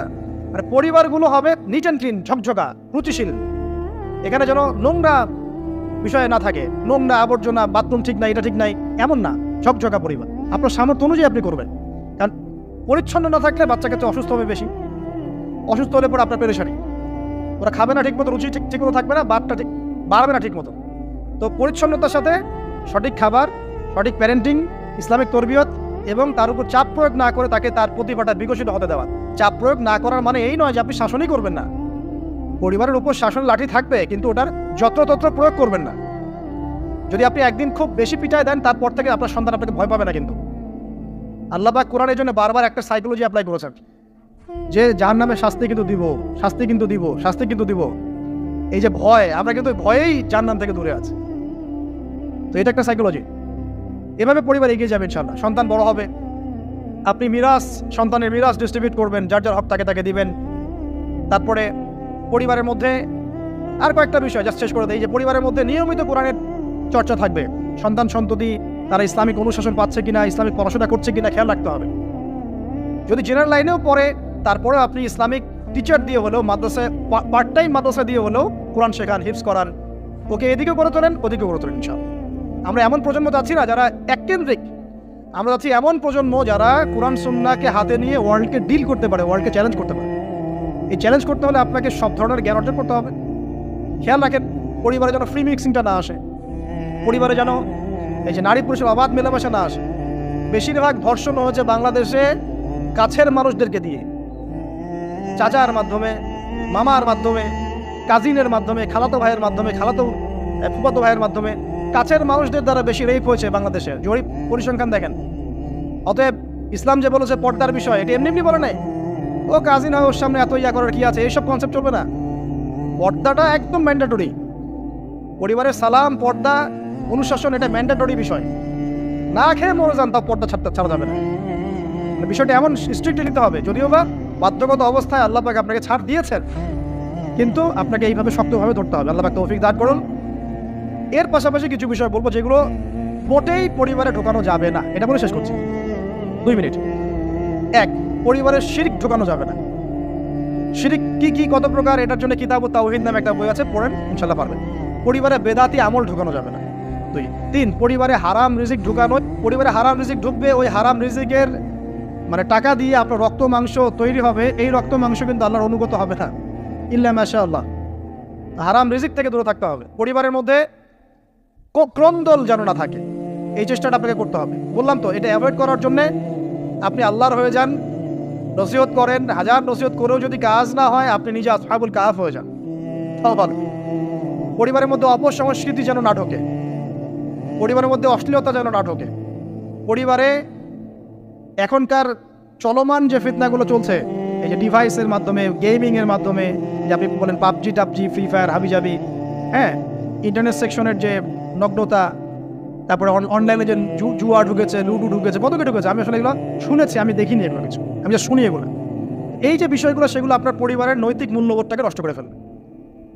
Speaker 1: মানে পরিবারগুলো হবে নিট অ্যান্ড ক্লিন, ঝকঝকা, রুচিশীল। এখানে যেন নোংরা বিষয় না থাকে, নোংরা আবর্জনা, বাথরুম ঠিক নাই, এটা ঠিক নাই, এমন না, ঝকঝকা পরিবার। আপনার সামর্থ্য অনুযায়ী আপনি করবেন, কারণ পরিচ্ছন্ন না থাকলে বাচ্চা কাছে অসুস্থ হবে বেশি, অসুস্থ হলে পরে আপনার পেরেশানি, ওরা খাবে না ঠিক মতো, রুচি ঠিক মতো থাকবে না, বাদটা ঠিক বাড়বে না ঠিক মতো। তো পরিচ্ছন্নতার সাথে সঠিক খাবার, সঠিক প্যারেন্টিং, ইসলামিক তরবিয়ত এবং তার উপর চাপ প্রয়োগ না করে তাকে তার প্রতিভাটা বিকশিত হতে দেওয়া। চাপ প্রয়োগ না করার মানে এই নয় যে আপনি শাসনই করবেন না, পরিবারের উপর শাসন লাঠি থাকবে কিন্তু ওটার যত্রতত্র প্রয়োগ করবেন না। যদি আপনি একদিন খুব বেশি পিটায় দেন তারপর থেকে আপনার সন্তান আপনাকে ভয় পাবে না। কিন্তু আল্লাহ পাক কোরআনের জন্য বারবার একটা সাইকোলজি অ্যাপ্লাই করেছেন যে জাহান্নামের শাস্তি কিন্তু দিব, শাস্তি কিন্তু দিব, শাস্তি কিন্তু দিব। এই যে ভয়, আমরা কিন্তু ভয়েই জাহান্নাম থেকে দূরে আছি। তো এটা একটা সাইকোলজি। এভাবে পরিবার এগিয়ে যাবে ইনশাআল্লাহ। সন্তান বড় হবে, আপনি মিরাস, সন্তানের মিরাস ডিস্ট্রিবিউট করবেন, যার যার হক তাকে তাকে দিবেন। তারপরে পরিবারের মধ্যে আর কয়েকটা বিষয় জাস্ট শেষ করে দেয়, যে পরিবারের মধ্যে নিয়মিত কোরআনের চর্চা থাকবে। সন্তান সন্ততি তারা ইসলামিক অনুশাসন পাচ্ছে কিনা, ইসলামিক পড়াশোনা করছে কিনা খেয়াল রাখতে হবে। যদি জেনারেল লাইনেও পড়ে তারপরে আপনি ইসলামিক টিচার দিয়ে হলেও, মাদ্রাসায় পার্ট টাইম মাদ্রাসা দিয়ে হলেও কোরআন শেখান, হিফজ করান, ওকে এদিকে করে তোলেন, ওদিকে করে তোলেন ইনশাআল্লাহ। আমরা এমন প্রজন্ম যাচ্ছি না যারা এককেন্দ্রিক, আমরা যাচ্ছি এমন প্রজন্ম যারা কোরআন সুন্নাহকে হাতে নিয়ে ওয়ার্ল্ডকে ডিল করতে পারে, ওয়ার্ল্ডকে চ্যালেঞ্জ করতে পারে। এই চ্যালেঞ্জ করতে হলে আপনাকে সব ধরনের জ্ঞান অর্জন করতে হবে। খেয়াল রাখেন পরিবারে যেন ফ্রি মিক্সিংটা না আসে, পরিবারে যেন এই যে নারী পুরুষের অবাধ মেলামেশা না আসে। বেশিরভাগ ধর্ষণ হয়েছে বাংলাদেশে কাছের মানুষদেরকে দিয়ে, চাচার মাধ্যমে, মামার মাধ্যমে, কাজিনের মাধ্যমে, খালাতো ভাইয়ের মাধ্যমে, ফুফাতো ভাইয়ের মাধ্যমে, কাছের মানুষদের দ্বারা বেশি রেপ হয়েছে বাংলাদেশে। জরিপ পরিসংখ্যান দেখেন। অতএব ইসলাম যে বলেছে পর্দার বিষয়, এটা এমনি এমনি বলে নাই ও কাজিন হয় ওর সামনে এত ইয়া করার কি আছে, এইসব কনসেপ্ট চলবে না। পর্দাটা একদম ম্যান্ডেটরি। পরিবারের সালাম, পর্দা, অনুশাসন, এটা ম্যান্ডেটরি বিষয়। না খেয়ে মরে যান তাও পর্দা ছাড়া যাবে না। বিষয়টা এমন স্ট্রিক্টলি নিতে হবে, যদিও বা বাধ্যগত অবস্থায় আল্লাহ পাক আপনাকে ছাড় দিয়েছেন, কিন্তু আপনাকে এইভাবে শক্তভাবে ধরতে হবে। আল্লাহ পাক তৌফিক দান করুন। এর পাশাপাশি কিছু বিষয় বলবো যেগুলো মোটেই পরিবারে ঢোকানো যাবে না, এটা বলে শেষ করছি 2 মিনিট। 1, পরিবারের শিরক ঢোকানো যাবে না। শিরক কি কত প্রকার, এটার জন্য কিতাব তাওহীদ নামে একটা বই আছে, পড়েন ইনশাআল্লাহ পারবেন। পরিবারে বেদাতি আমল ঢোকানো যাবে না। 2, 3, পরিবারে হারাম রিজিক ঢুকানো। পরিবারে হারাম রিজিক ঢুকবে, ওই হারাম রিজিকের মানে টাকা দিয়ে আপনার রক্ত মাংস তৈরি হবে, এই রক্ত মাংস কিন্তু আল্লাহর অনুগত হবে না, ইল্লা মাশাআল্লাহ। হারাম রিজিক থেকে দূরে থাকতে হবে। পরিবারের মধ্যে ক্রন্দল যেন না থাকে, এই চেষ্টাটা আপনাকে করতে হবে। বললাম তো, এটা অ্যাভয়েড করার জন্যে আপনি আল্লাহর হয়ে যান, নসিহত করেন, হাজার নসিহত করেও যদি কাজ না হয় আপনি নিজে আসহাবুল কাহাফ হয়ে যান, তাও ভালো। পরিবারের মধ্যে অপসংস্কৃতি যেন না ঢোকে, পরিবারের মধ্যে অশ্লীলতা যেন না ঢোকে। পরিবারে এখনকার চলমান যে ফিতনাগুলো চলছে, এই যে ডিভাইসের মাধ্যমে, গেমিংয়ের মাধ্যমে, যে আপনি বলেন পাবজি টাবজি, ফ্রি ফায়ার, হাবিজাবি, হ্যাঁ, ইন্টারনেট সেকশনের যে নগ্নতা, তারপরে অনলাইনে যে জুয়া ঢুকেছে, লুডু ঢুকেছে, কত কি ঢুকেছে, আমি আসলে এগুলো শুনেছি, আমি দেখিনি এগুলো কিছু, আমি যা শুনি এগুলো। এই যে বিষয়গুলো, সেগুলো আপনার পরিবারের নৈতিক মূল্যবোধটাকে নষ্ট করে ফেলবে।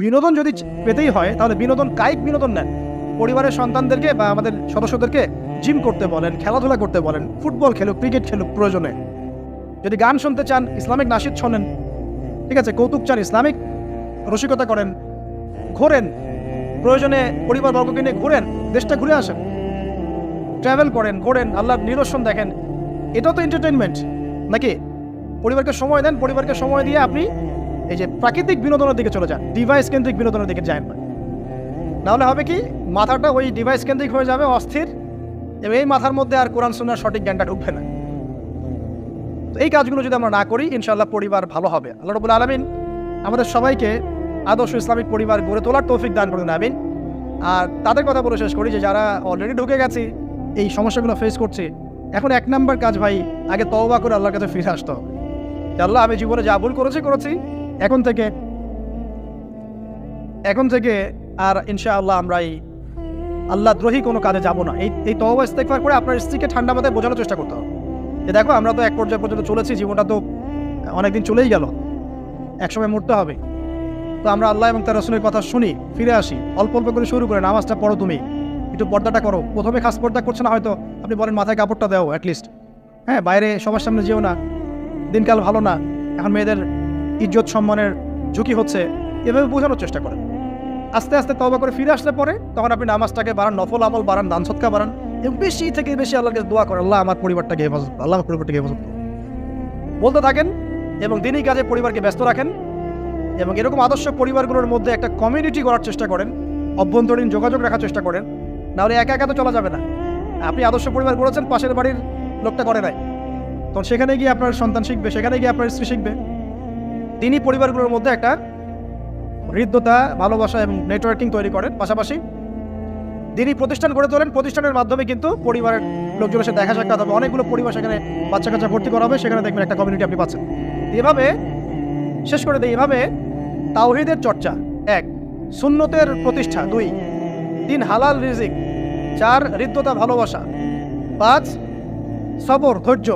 Speaker 1: বিনোদন যদি পেতেই হয় তাহলে বিনোদন, কায়িক বিনোদন নেন। পরিবারের সন্তানদেরকে বা আমাদের সদস্যদেরকে জিম করতে বলেন, খেলাধুলা করতে বলেন, ফুটবল খেলুক, ক্রিকেট খেলুক প্রয়োজনে। যদি গান শুনতে চান ইসলামিক নাশিদ শোনেন, ঠিক আছে, কৌতুক চান ইসলামিক রসিকতা করেন, ঘোরেন, প্রয়োজনে পরিবারবর্গকে নিয়ে ঘোরেন, দেশটা ঘুরে আসেন, ট্রাভেল করেন, ঘোরেন, আল্লাহর নিদর্শন দেখেন, এটাও তো এন্টারটেনমেন্ট নাকি? পরিবারকে সময় দেন, পরিবারকে সময় দিয়ে আপনি এই যে প্রাকৃতিক বিনোদনের দিকে চলে যান, ডিভাইস কেন্দ্রিক বিনোদনের দিকে যান না। নাহলে হবে কি, মাথাটা ওই ডিভাইস কেন্দ্রিক হয়ে যাবে, অস্থির, এবং এই মাথার মধ্যে আর কোরআন সুন্নাহর সঠিক জ্ঞানটা ঢুকবে না। তো এই কাজগুলো যদি আমরা না করি ইনশাআল্লাহ পরিবার ভালো হবে। আল্লাহ রাব্বুল আলামিন আমাদের সবাইকে আদর্শ ইসলামিক পরিবার গড়ে তোলার তৌফিক দান করুন, আমিন। আর তাদের কথা বলে শেষ করি যে যারা অলরেডি ঢুকে গেছে, এই সমস্যাগুলো ফেস করছে, এখন 1 নাম্বার কাজ ভাই, আগে তওবা করে আল্লাহর কাছে ফিরে আসতে হবে। আল্লাহ, আমি জীবনে যা ভুল করেছি, এখন থেকে আর ইনশাআল্লাহ আমরা এই আল্লাহদ্রোহী কোনো কাজে যাব না। এই তওবা ইস্তেগফার করে আপনার স্ত্রীকে ঠান্ডা মাথায় বোঝানোর চেষ্টা করতে হবে যে দেখো, আমরা তো এক পর্যায়ে পর্যন্ত চলেছি, জীবনটা তো অনেকদিন চলেই গেল, একসময় মরতে হবে। তো আমরা আল্লাহ এবং তার রাসূলের কথা শুনি, ফিরে আসি, অল্প অল্প করে শুরু করে নামাজটা পড়ো, তুমি একটু পর্দাটা করো। প্রথমে খাস পর্দা করছে না হয়তো, আপনি বলেন মাথায় কাপড়টা দাও, অ্যাটলিস্ট হ্যাঁ, বাইরে সবার সামনে যেও না, দিনকাল ভালো না, এখন মেয়েদের ইজ্জত সম্মানের ঝুঁকি হচ্ছে, এভাবে বোঝানোর চেষ্টা করেন। আস্তে আস্তে তওবা করে ফিরে আসলে পরে তখন আপনি নামাজটাকে বাড়ান, নফল আমল বাড়ান, দান সদকা বাড়ান এবং বেশি থেকে বেশি আল্লাহকে দোয়া করেন, আল্লাহ আমার পরিবারটাকে হেফাজত করুন, আল্লাহ আমার পরিবারটাকে হেফাজত করুন বলতে থাকেন এবং দিনই কাজে পরিবারকে ব্যস্ত রাখেন। এবং এরকম আদর্শ পরিবারগুলোর মধ্যে একটা কমিউনিটি করার চেষ্টা করেন, অভ্যন্তরীণ যোগাযোগ রাখার চেষ্টা করেন, নাহলে একা একা তো চলা যাবে না। আপনি আদর্শ পরিবার গড়েছেন, পাশের বাড়ির লোকটা করে নাই, তখন সেখানে গিয়ে আপনার সন্তান শিখবে, সেখানে গিয়ে আপনার স্ত্রী শিখবে। তিনি পরিবারগুলোর মধ্যে একটা হৃদ্যতা, ভালোবাসা এবং নেটওয়ার্কিং তৈরি করেন। পাশাপাশি তিনি প্রতিষ্ঠান গড়ে তোলেন, প্রতিষ্ঠানের মাধ্যমে কিন্তু পরিবারের লোকজনের সাথে দেখা সাক্ষাৎ হবে, অনেকগুলো পরিবার সেখানে বাচ্চা কাচ্চা ভর্তি করা হবে, সেখানে দেখবেন একটা কমিউনিটি আপনি পাচ্ছেন। এভাবে শেষ করে দিই, এভাবে তাওহীদের চর্চা 1, সুন্নতের প্রতিষ্ঠা 2, 3 হালাল রিজিক, 4 হৃদ্যতা ভালোবাসা, 5 সবর ধৈর্য,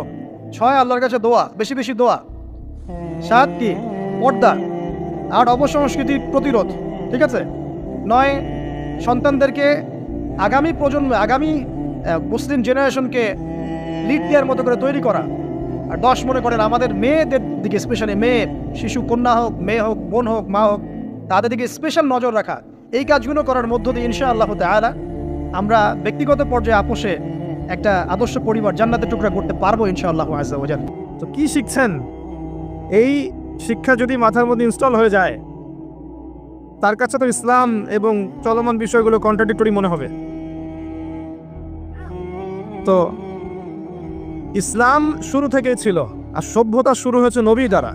Speaker 1: 6 আল্লাহর কাছে দোয়া, বেশি বেশি দোয়া, 7 কি পর্দা, 8 অপসংস্কৃতির প্রতিরোধ, ঠিক আছে, 9 সন্তানদেরকে আগামী প্রজন্মে, আগামী মুসলিম জেনারেশনকে লিড দেওয়ার মতো করে তৈরি করা, আর 10 মনে করেন আমাদের মেয়েদের দিকে, স্পেশালি মেয়ে, শিশু, কন্যা হোক, মেয়ে হোক, বোন হোক, মা হোক, তাদের দিকে স্পেশাল নজর রাখা। এই কাজগুলো করার মধ্য দিয়ে ইনশাআল্লাহ তাআলা আমরা ব্যক্তিগত পর্যায়ে আপোষে একটা আদর্শ পরিবার জান্নাতের টুকরা করতে পারবো ইনশাআল্লাহ আযজা ওয়া জাল।
Speaker 2: তো কি শিখছেন? এই শিক্ষা যদি মাথার মধ্যে ইনস্টল হয়ে যায়, তার কাছে তো ইসলাম এবং চলমান বিষয়গুলো কন্ট্রাডিক্টরি মনে হবে। তো ইসলাম শুরু থেকেই ছিল, আর সভ্যতা শুরু হয়েছে নবী দ্বারা।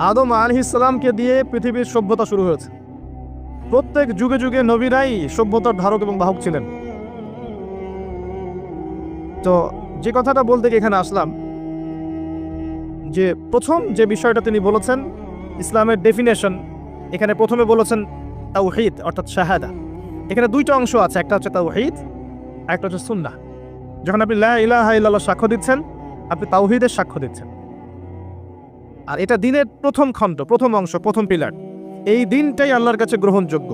Speaker 2: আদম আলাইহিস সালামকে দিয়ে পৃথিবীর সভ্যতা শুরু হয়েছে। প্রত্যেক যুগে যুগে নবীরাই সভ্যতার ধারক এবং বাহক ছিলেন। তো যে কথাটা বলতে গিয়ে এখানে আসলাম, যে প্রথম যে বিষয়টা তিনি বলেছেন ইসলামের ডেফিনেশন, এখানে প্রথমে বলেছেন তাওহীদ অর্থাৎ শাহাদা। এখানে 2টা অংশ আছে, একটা হচ্ছে তাওহীদ, একটা হচ্ছে সুন্নাহ। যখন আপনি লা ইলাহা ইল্লাল্লাহ সাক্ষ্য দিচ্ছেন, আপনি তাওহীদের সাক্ষ্য দিচ্ছেন। আর এটা দিনের প্রথম খণ্ড, প্রথম অংশ, প্রথম পিলার। এই দিনটাই আল্লাহর কাছে গ্রহণযোগ্য,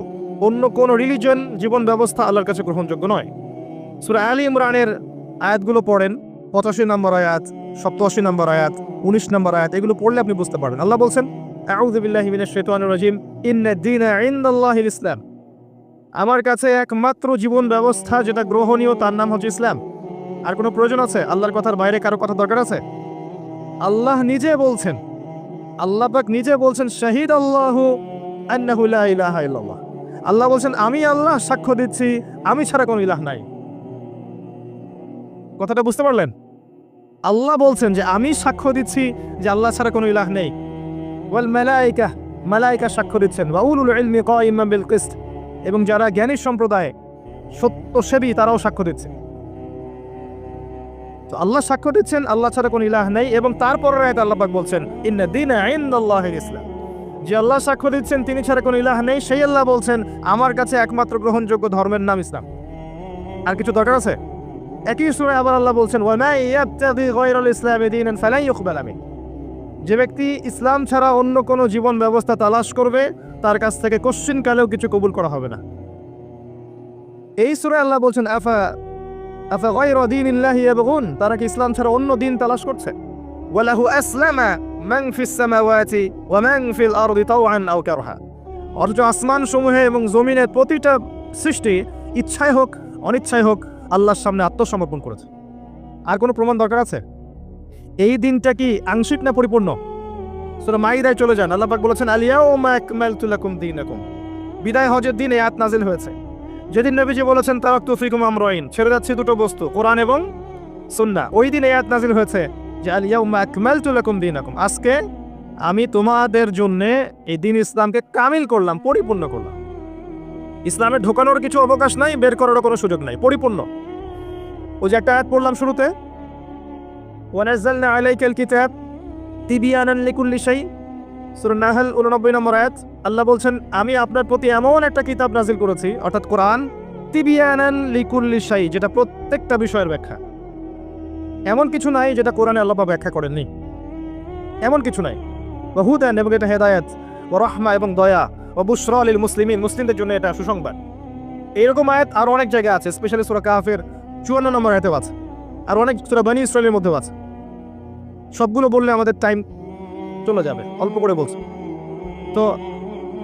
Speaker 2: অন্য কোন রিলিজন, জীবন ব্যবস্থা আল্লাহর কাছে গ্রহণযোগ্য নয়। সূরা আলী ইমরানের আয়াতগুলো পড়েন, 85 নম্বর আয়াত, 87 নম্বর আয়াত, 19 নম্বর আয়াত, এগুলো পড়লে আপনি বুঝতে পারবেন। আল্লাহ বলছেন, আউযু বিল্লাহি মিনাশ শাইতানির রাজিম, ইন্নাদ দীনা ইনদাল্লাহিল ইসলাম। আমার কাছে একমাত্র জীবন ব্যবস্থা যেটা গ্রহণীয় তার নাম হচ্ছে ইসলাম। আর কোনো প্রয়োজন আছে? আল্লাহর কথার বাইরে কারো কথা দরকার আছে? আল্লাহ নিজে বলছেন, আল্লাহ পাক নিজে বলছেন, শাহিদ আল্লাহু আন্নাহু লা ইলাহা ইল্লাল্লাহ। আল্লাহ বলছেন, আমি আল্লাহ সাক্ষ্য দিচ্ছি, আমি ছাড়া কোনো ইলাহ নাই। কথাটা বুঝতে পারলেন? আল্লাহ বলছেন যে আমি সাক্ষ্য দিচ্ছি যে আল্লাহ ছাড়া কোনো ইলাহ নেই। ওয়াল মালায়েকা, মালায়েকা সাক্ষ্য দিচ্ছেন, ওয়া উলুল ইলমি কায়িমান বিল কিসত, এবং যারা জ্ঞানী সম্প্রদায়, সত্যসেবী, তারাও সাক্ষ্য দিচ্ছে। তো আল্লাহ সাক্ষ্য দিচ্ছেন আল্লাহ ছাড়া কোনো ইলাহ নেই, এবং তারপরের আয়াতে আল্লাহ পাক বলছেন, ইন্না দীনা ইনদাল্লাহিল ইসলাম। যে আল্লাহ সাক্ষ্য দিচ্ছেন তিনি ছাড়া কোনো ইলাহ নেই, সেই আল্লাহ বলছেন আমার কাছে একমাত্র গ্রহণযোগ্য ধর্মের নাম ইসলাম। আর কিছু দরকার আছে? একই সূরায় আবার আল্লাহ বলছেন, ওয়া মা ইয়াবতাগি গায়রাল ইসলামি দীনান ফালান ইউকবালা মিন। যে ব্যক্তি ইসলাম ছাড়া অন্য কোনো জীবন ব্যবস্থা তালাশ করবে, তার কাছ থেকে কোশ্চিনকালেও কিছু কবুল করা হবে না। এই সূরায় আল্লাহ বলছেন, আফা গায়রা দীনিল্লাহি ইয়াবগুন, তারা কি ইসলাম ছাড়া অন্য দিন তালাশ করছে? ওয়া লাহু আসলামা মান ফিস সামাওয়াতি ওয়া মান ফিল আরদি তাওআন আও কারহা। অথচ আসমান সমূহে এবং জমিনের প্রতিটা সৃষ্টি ইচ্ছায় হোক অনিচ্ছায় হোক আল্লাহর সামনে আত্মসমর্পণ করেছে। আর কোনো প্রমাণ দরকার আছে? এই দিনটা কি আংশিক না পরিপূর্ণ? সূরা মাইদায় চলে যান, আল্লাহ পাক বলেছেন, আল ইয়াউমা আকমালতু লাকুম দীনাকুম। বিদায় হজের দিন এই আয়াত নাজিল হয়েছে, যেদিন নবীজি বলেছেন তারাকতু ফিকুম আমরাইন, ছেড়ে যাচ্ছি দুটো বস্তু, কোরআন এবং সুন্নাহ। ওই দিন এই আয়াত নাজিল হয়েছে যে আল ইয়াউমা আকমালতু লাকুম দীনাকুম, আজকে আমি তোমাদের জন্য এই দিন ইসলামকে কামিল করলাম, পরিপূর্ণ করলাম। ইসলামে ঢোকানোর কিছু অবকাশ নাই, বের করারও কোনো সুযোগ নাই, পরিপূর্ণ। ওই যে একটা আয়াত পড়লাম শুরুতে, ওয়া নাযালনা আলাইকাল কিতাব তিবিয়ানান লিকুল্লি শাই, সূরা নাহল 89 নম্বর আয়াত। আল্লাহ বলছেন, আমি আপনার প্রতি এমন একটা কিতাব নাজিল করেছি, অর্থাৎ কোরআন, তিবিয়ানান লিকুল্লি শাই, যেটা প্রত্যেকটা বিষয়ের ব্যাখ্যা। এমন কিছু নাই যেটা কোরআনে আল্লাহ পাক ব্যাখ্যা করেননি, এমন কিছু নাই। ওয়া হুদান, এবং এটা হেদায়েত, ওয়া রাহমা, এবং দয়া, ওয়া বুশরা লিল মুসলিমিন, মুসলিমদের জন্য এটা সুসংবাদ। এইরকম আয়াত আরো অনেক জায়গায় আছে, স্পেশালি সূরা কাহফের 54 নম্বর আয়াতেও আছে। আর অনেক সূরা বনী ইসরাঈলের মধ্যেও আছে। সবগুলো বললে আমাদের টাইম চলে যাবে, অল্প করে বলছি। তো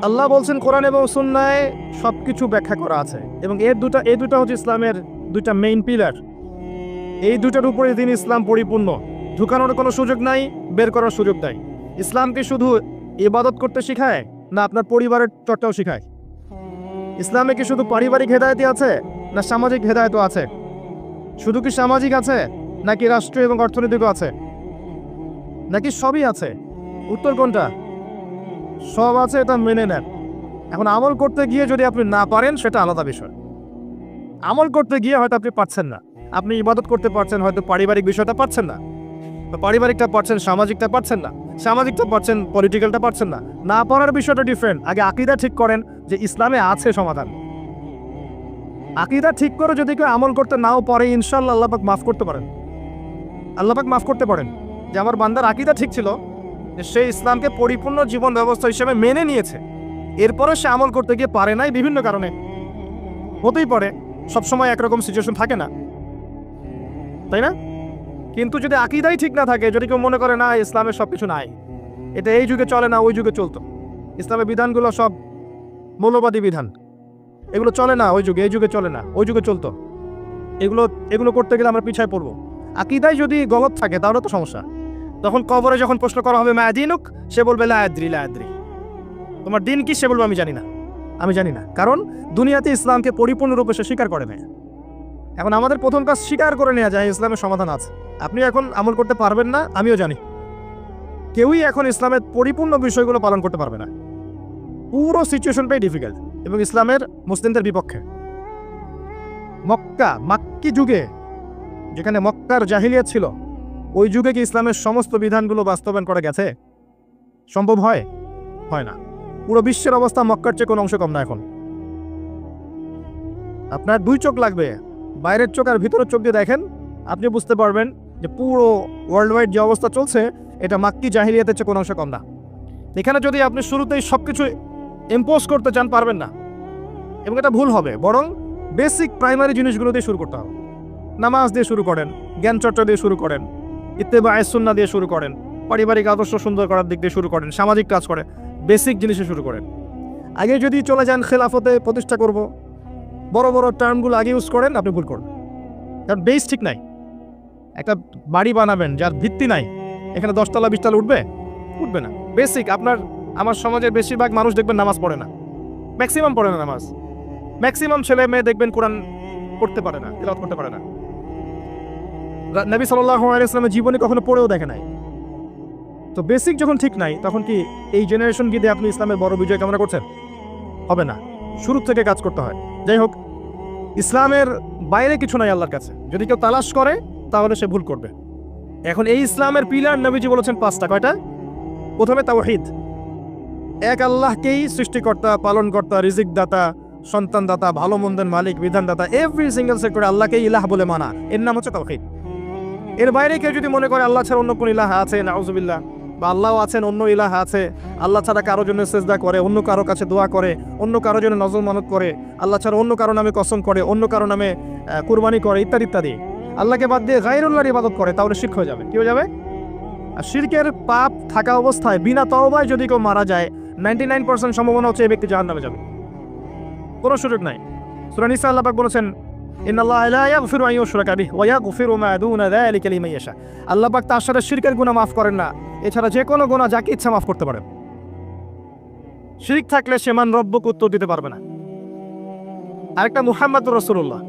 Speaker 2: আল্লাহ বলছেন কোরআন এবং সুন্নায় সবকিছু ব্যাখ্যা করা আছে, এবং এই দুটা হচ্ছে ইসলামের দুইটা মেইন পিলার। এই দুটার উপরে দিন ইসলাম পরিপূর্ণ, ঢুকানোর কোনো সুযোগ নাই, বের করার সুযোগ নাই। ইসলামকে শুধু ইবাদত করতে শেখায় না আপনার পরিবারের চর্চাও শেখায়? ইসলামে কি শুধু পারিবারিক হেদায়েতই আছে না সামাজিক হেদায়েতও আছে? শুধু কি সামাজিক আছে নাকি রাষ্ট্রীয় এবং অর্থনৈতিকও আছে, নাকি সবই আছে? উত্তর কোনটা? সব আছে, এটা মেনে নেন। এখন আমল করতে গিয়ে যদি আপনি না পারেন সেটা আলাদা বিষয়। আমল করতে গিয়ে হয়তো আপনি পারছেন না, আপনি ইবাদত করতে পারছেন, হয়তো পারিবারিক বিষয়টা পারছেন না, বা পারিবারিকটা পারছেন, সামাজিকটা পারছেন না, সামাজিকটা পারছেন, পলিটিক্যালটা পারছেন না। না পারার বিষয়টা ডিফারেন্ট। আগে আকীদা ঠিক করেন যে ইসলামে আছে সমাধান। আকীদা ঠিক করে যদি কেউ আমল করতে নাও পারে, ইনশাআল্লাহ আল্লাহ পাক মাফ করতে পারেন। আল্লাহ পাক মাফ করতে পারেন যে আমার বান্দার আকীদা ঠিক ছিল, যে সে ইসলামকে পরিপূর্ণ জীবন ব্যবস্থা হিসেবে মেনে নিয়েছে, এরপরে সে আমল করতে গিয়ে পারে নাই বিভিন্ন কারণে। হতেই পারে, সবসময় একরকম সিচুয়েশন থাকে না, তাই না? কিন্তু যদি আকীদাই ঠিক না থাকে, যদি কেউ মনে করে না ইসলামের সব কিছু নাই, এটা এই যুগে চলে না ওই যুগে চলতো, ইসলামের বিধানগুলো সব মৌলবাদী বিধান, এগুলো চলে না ওই যুগে, এই যুগে চলে না ওই যুগে চলতো, এগুলো করতে গেলে আমরা পিছায় পড়বো। আকীদায় যদি গলত থাকে তাহলে তো সমস্যা। তখন কবরে যখন প্রশ্ন করা হবে মা দিনুক, সে বলবে লা আদ্রি লা আদ্রি, তোমার দিন কি? সে বলবে আমি জানি না। কারণ দুনিয়াতে ইসলামকে পরিপূর্ণরূপে সে স্বীকার করে নেয়। এখন আমাদের প্রথম কাজ স্বীকার করে নেওয়া যায় ইসলামের সমাধান আছে। আপনি এখন আমল করতে পারবেন না, আমিও জানি। কেউই এখন ইসলামের পরিপূর্ণ বিষয়গুলো পালন করতে পারবে না। পুরো সিচুয়েশনটাই ডিফিকাল্ট এবং ইসলামের মুসলিমদের বিপক্ষে। মাক্কি যুগে, যেখানে মক্কার জাহিলিয়াত ছিল, ওই যুগে কি ইসলামের সমস্ত বিধানগুলো বাস্তবায়ন করা গেছে? সম্ভব হয় না। পুরো বিশ্বের অবস্থা মক্কার চেয়ে কোনো অংশ কম না। এখন আপনার দুই চোখ লাগবে, বাইরের চোখ আর ভিতরের চোখ দিয়ে দেখেন, আপনি বুঝতে পারবেন যে পুরো ওয়ার্ল্ড ওয়াইড যে অবস্থা চলছে এটা মাক্কি জাহিলিয়াতের চেয়ে কোনো অংশ কম না। এখানে যদি আপনি শুরুতেই সব কিছু ইম্পোজ করতে চান, পারবেন না, এবং এটা ভুল হবে। বরং বেসিক প্রাইমারি জিনিসগুলো দিয়ে শুরু করতে হবে। নামাজ দিয়ে শুরু করেন, জ্ঞান চর্চা দিয়ে শুরু করেন, ইত্তেবায়ে সুন্নাহ দিয়ে শুরু করেন, পারিবারিক আদর্শ সুন্দর করার দিক দিয়ে শুরু করেন, সামাজিক কাজ করে বেসিক জিনিসে শুরু করেন। আগে যদি চলে যান খেলাফতে প্রতিষ্ঠা করব, বড় বড় টার্মগুলো আগে ইউজ করেন, আপনি ভুল করবেন। কারণ বেস ঠিক নাই। একটা বাড়ি বানাবেন যার ভিত্তি নাই, এখানে 10 তলা 20 তলা উঠবে না। বেসিক আমার সমাজের বেশিরভাগ মানুষ দেখবেন নামাজ পড়ে না, ম্যাক্সিমাম পড়ে না নামাজ। ম্যাক্সিমাম ছেলে মেয়ে দেখবেন কোরআন পড়তে পারে না, তিলাওয়াত করতে পারে না। নবী সাল্লাল্লাহু আলাইহি ওয়াসাল্লামের জীবনী কখনো পড়েও দেখে নাই। তো বেসিক যখন ঠিক নাই, তখন কি এই জেনারেশন গিয়ে আপনি ইসলামের বড় বিজয় কামনা করছেন? হবে না। শুরু থেকে কাজ করতে হয়। যাই হোক, ইসলামের বাইরে কিছু নাই আল্লাহর কাছে। যদি কেউ তালাশ করে তাহলে সে ভুল করবে। এখন এই ইসলামের পিলার নবীজি বলেছেন 5টা। কয়টা? প্রথমে তাওহীদ, এক আল্লাহকেই সৃষ্টিকর্তা, পালনকর্তা, রিজিক দাতা, সন্তান দাতা, ভালো মন্দের মালিক, বিধানদাতা, এভরি সিঙ্গেল সেক্টরে আল্লাহকেই ইলাহ বলে মানা, এর নাম হচ্ছে তাওহীদ। এর বাইরে কেউ যদি মনে করে আল্লাহ ছাড়া অন্য কোন ইলাহ আছে, নাউজুবিল্লাহ, বা আল্লাহ আছেন অন্য ইলাহ আছে, আল্লাহ ছাড়া কারো জন্য সেজদা করে, অন্য কারো কাছে দোয়া করে, অন্য কারো জন্য নজর মানত করে, আল্লাহ ছাড়া অন্য কারো নামে কসম করে, অন্য কারো নামে কুরবানি করে, ইত্যাদি ইত্যাদি, আল্লাহকে বাদ দিয়ে গায়রুল্লাহর ইবাদত করে, তাহলে শিরক হয়ে যাবে। কি হয়ে যাবে? আর শিরকের পাপ থাকা অবস্থায় বিনা তওবায় যদি কেউ মারা যায়, 99% সম্ভাবনা হচ্ছে এই ব্যক্তি জাহান্নামে যাবে, কোনো সুযোগ নাই। সূরা নিসা আল্লাহ পাক বলেছেন, ইন্নাল্লাহা লা ইয়াগফিরু আন ইউশরাকা বিহি ওয়া ইয়াগফিরু মা দুনা যালিকা লিমান ইয়াশা। আল্লাহ পাক তার সাথে শিরকের গুনাহ মাফ করেন না, এছাড়া যে কোনো গুনাহ যাকে ইচ্ছা মাফ করতে পারেন। শিরক থাকলে সে মান রব্বকে উত্তর দিতে পারবে না। আরেকটা মুহাম্মাদুর রাসূলুল্লাহ,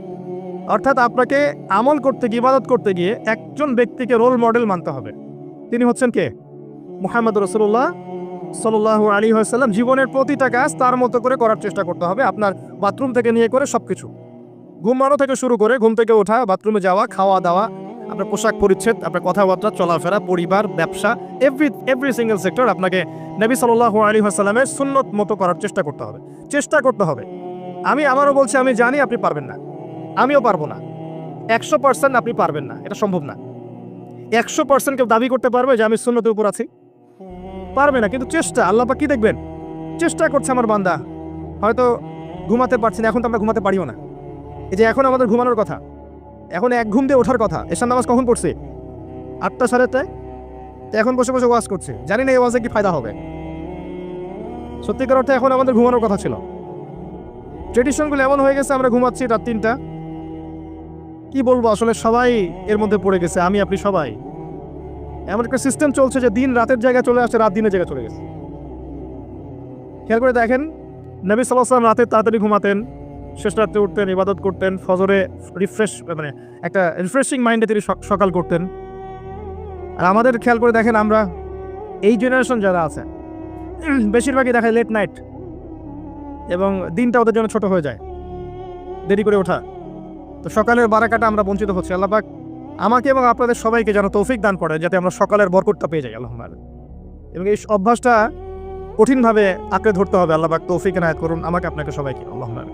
Speaker 2: অর্থাৎ আপনাকে আমল করতে গিয়ে, ইবাদত করতে গিয়ে একজন ব্যক্তিকে রোল মডেল মানতে হবে। তিনি হচ্ছেন কে? মুহাম্মাদুর রাসূলুল্লাহ সাল্লাল্লাহু আলাইহি ওয়াসাল্লাম। জীবনের প্রতিটা কাজ তার মতো করে করার চেষ্টা করতে হবে। আপনার বাথরুম থেকে নিয়ে করে সবকিছু, ঘুমানো থেকে শুরু করে, ঘুম থেকে ওঠা, বাথরুমে যাওয়া, খাওয়া দাওয়া, আপনার পোশাক পরিচ্ছদ, আপনার কথাবার্তা, চলাফেরা, পরিবার, ব্যবসা, এভরি সিঙ্গেল সেক্টর আপনাকে নবী সাল্লাল্লাহু আলাইহি ওয়াসাল্লামের সুন্নত মতো করার চেষ্টা করতে হবে। আমি আমারও বলছি, আমি জানি আপনি পারবেন না, আমিও পারবো না। 100% আপনি পারবেন না, এটা সম্ভব না। 100% কেউ দাবি করতে পারবে যে আমি সুন্নতের উপর আছি? পারবে না। কিন্তু চেষ্টা, আল্লাহ পাক কি দেখবেন? চেষ্টা করছে আমার বান্দা। হয়তো ঘুমাতে পারছি না, এখন তো আমরা ঘুমাতে পারিও না। এই যে এখন আমাদের ঘুমানোর কথা, এখন এক ঘুম দিয়ে ওঠার কথা, এশার নামাজ কখন পড়ছি? 8টা 8:30। এখন বসে বসে ওয়াজ করছি, জানি না এই ওয়াজে কি ফায়দা হবে। সত্যিকার অর্থে এখন আমাদের ঘুমানোর কথা ছিল। ট্রেডিশনগুলো এমন হয়ে গেছে, আমরা ঘুমাচ্ছি রাত 3টা। কি বলবো, আসলে সবাই এর মধ্যে পড়ে গেছে, আমি আপনি সবাই। এমন একটা সিস্টেম চলছে যে দিন রাতের জায়গায় চলে আসছে, রাত দিনের জায়গায় চলে গেছে। খেয়াল করে দেখেন, নবী সাল্লাল্লাহু আলাইহি ওয়াসাল্লাম রাতে তাড়াতাড়ি ঘুমাতেন, শেষ রাত্রে উঠতেন, ইবাদত করতেন, ফজরে মানে একটা রিফ্রেশিং মাইন্ডে তিনি সকাল করতেন। আর আমাদের খেয়াল করে দেখেন, আমরা এই জেনারেশন যারা আছে বেশিরভাগই দেখায় লেট নাইট, এবং দিনটা ওদের জন্য ছোট হয়ে যায়, দেরি করে ওঠা। তো সকালের বারাকাটা আমরা বঞ্চিত হচ্ছি। আল্লাহ পাক আমাকে এবং আপনাদের সবাইকে যেন তৌফিক দান করে, যাতে আমরা সকালের বরকতটা পেয়ে যাই আল্লাহুম্মা। এবং এই অভ্যাসটা কঠিনভাবে আঁকড়ে ধরতে হবে। আল্লাহ পাক তৌফিক এনায়েত করুন আমাকে, আপনাকে, সবাইকে আল্লাহুম্মা।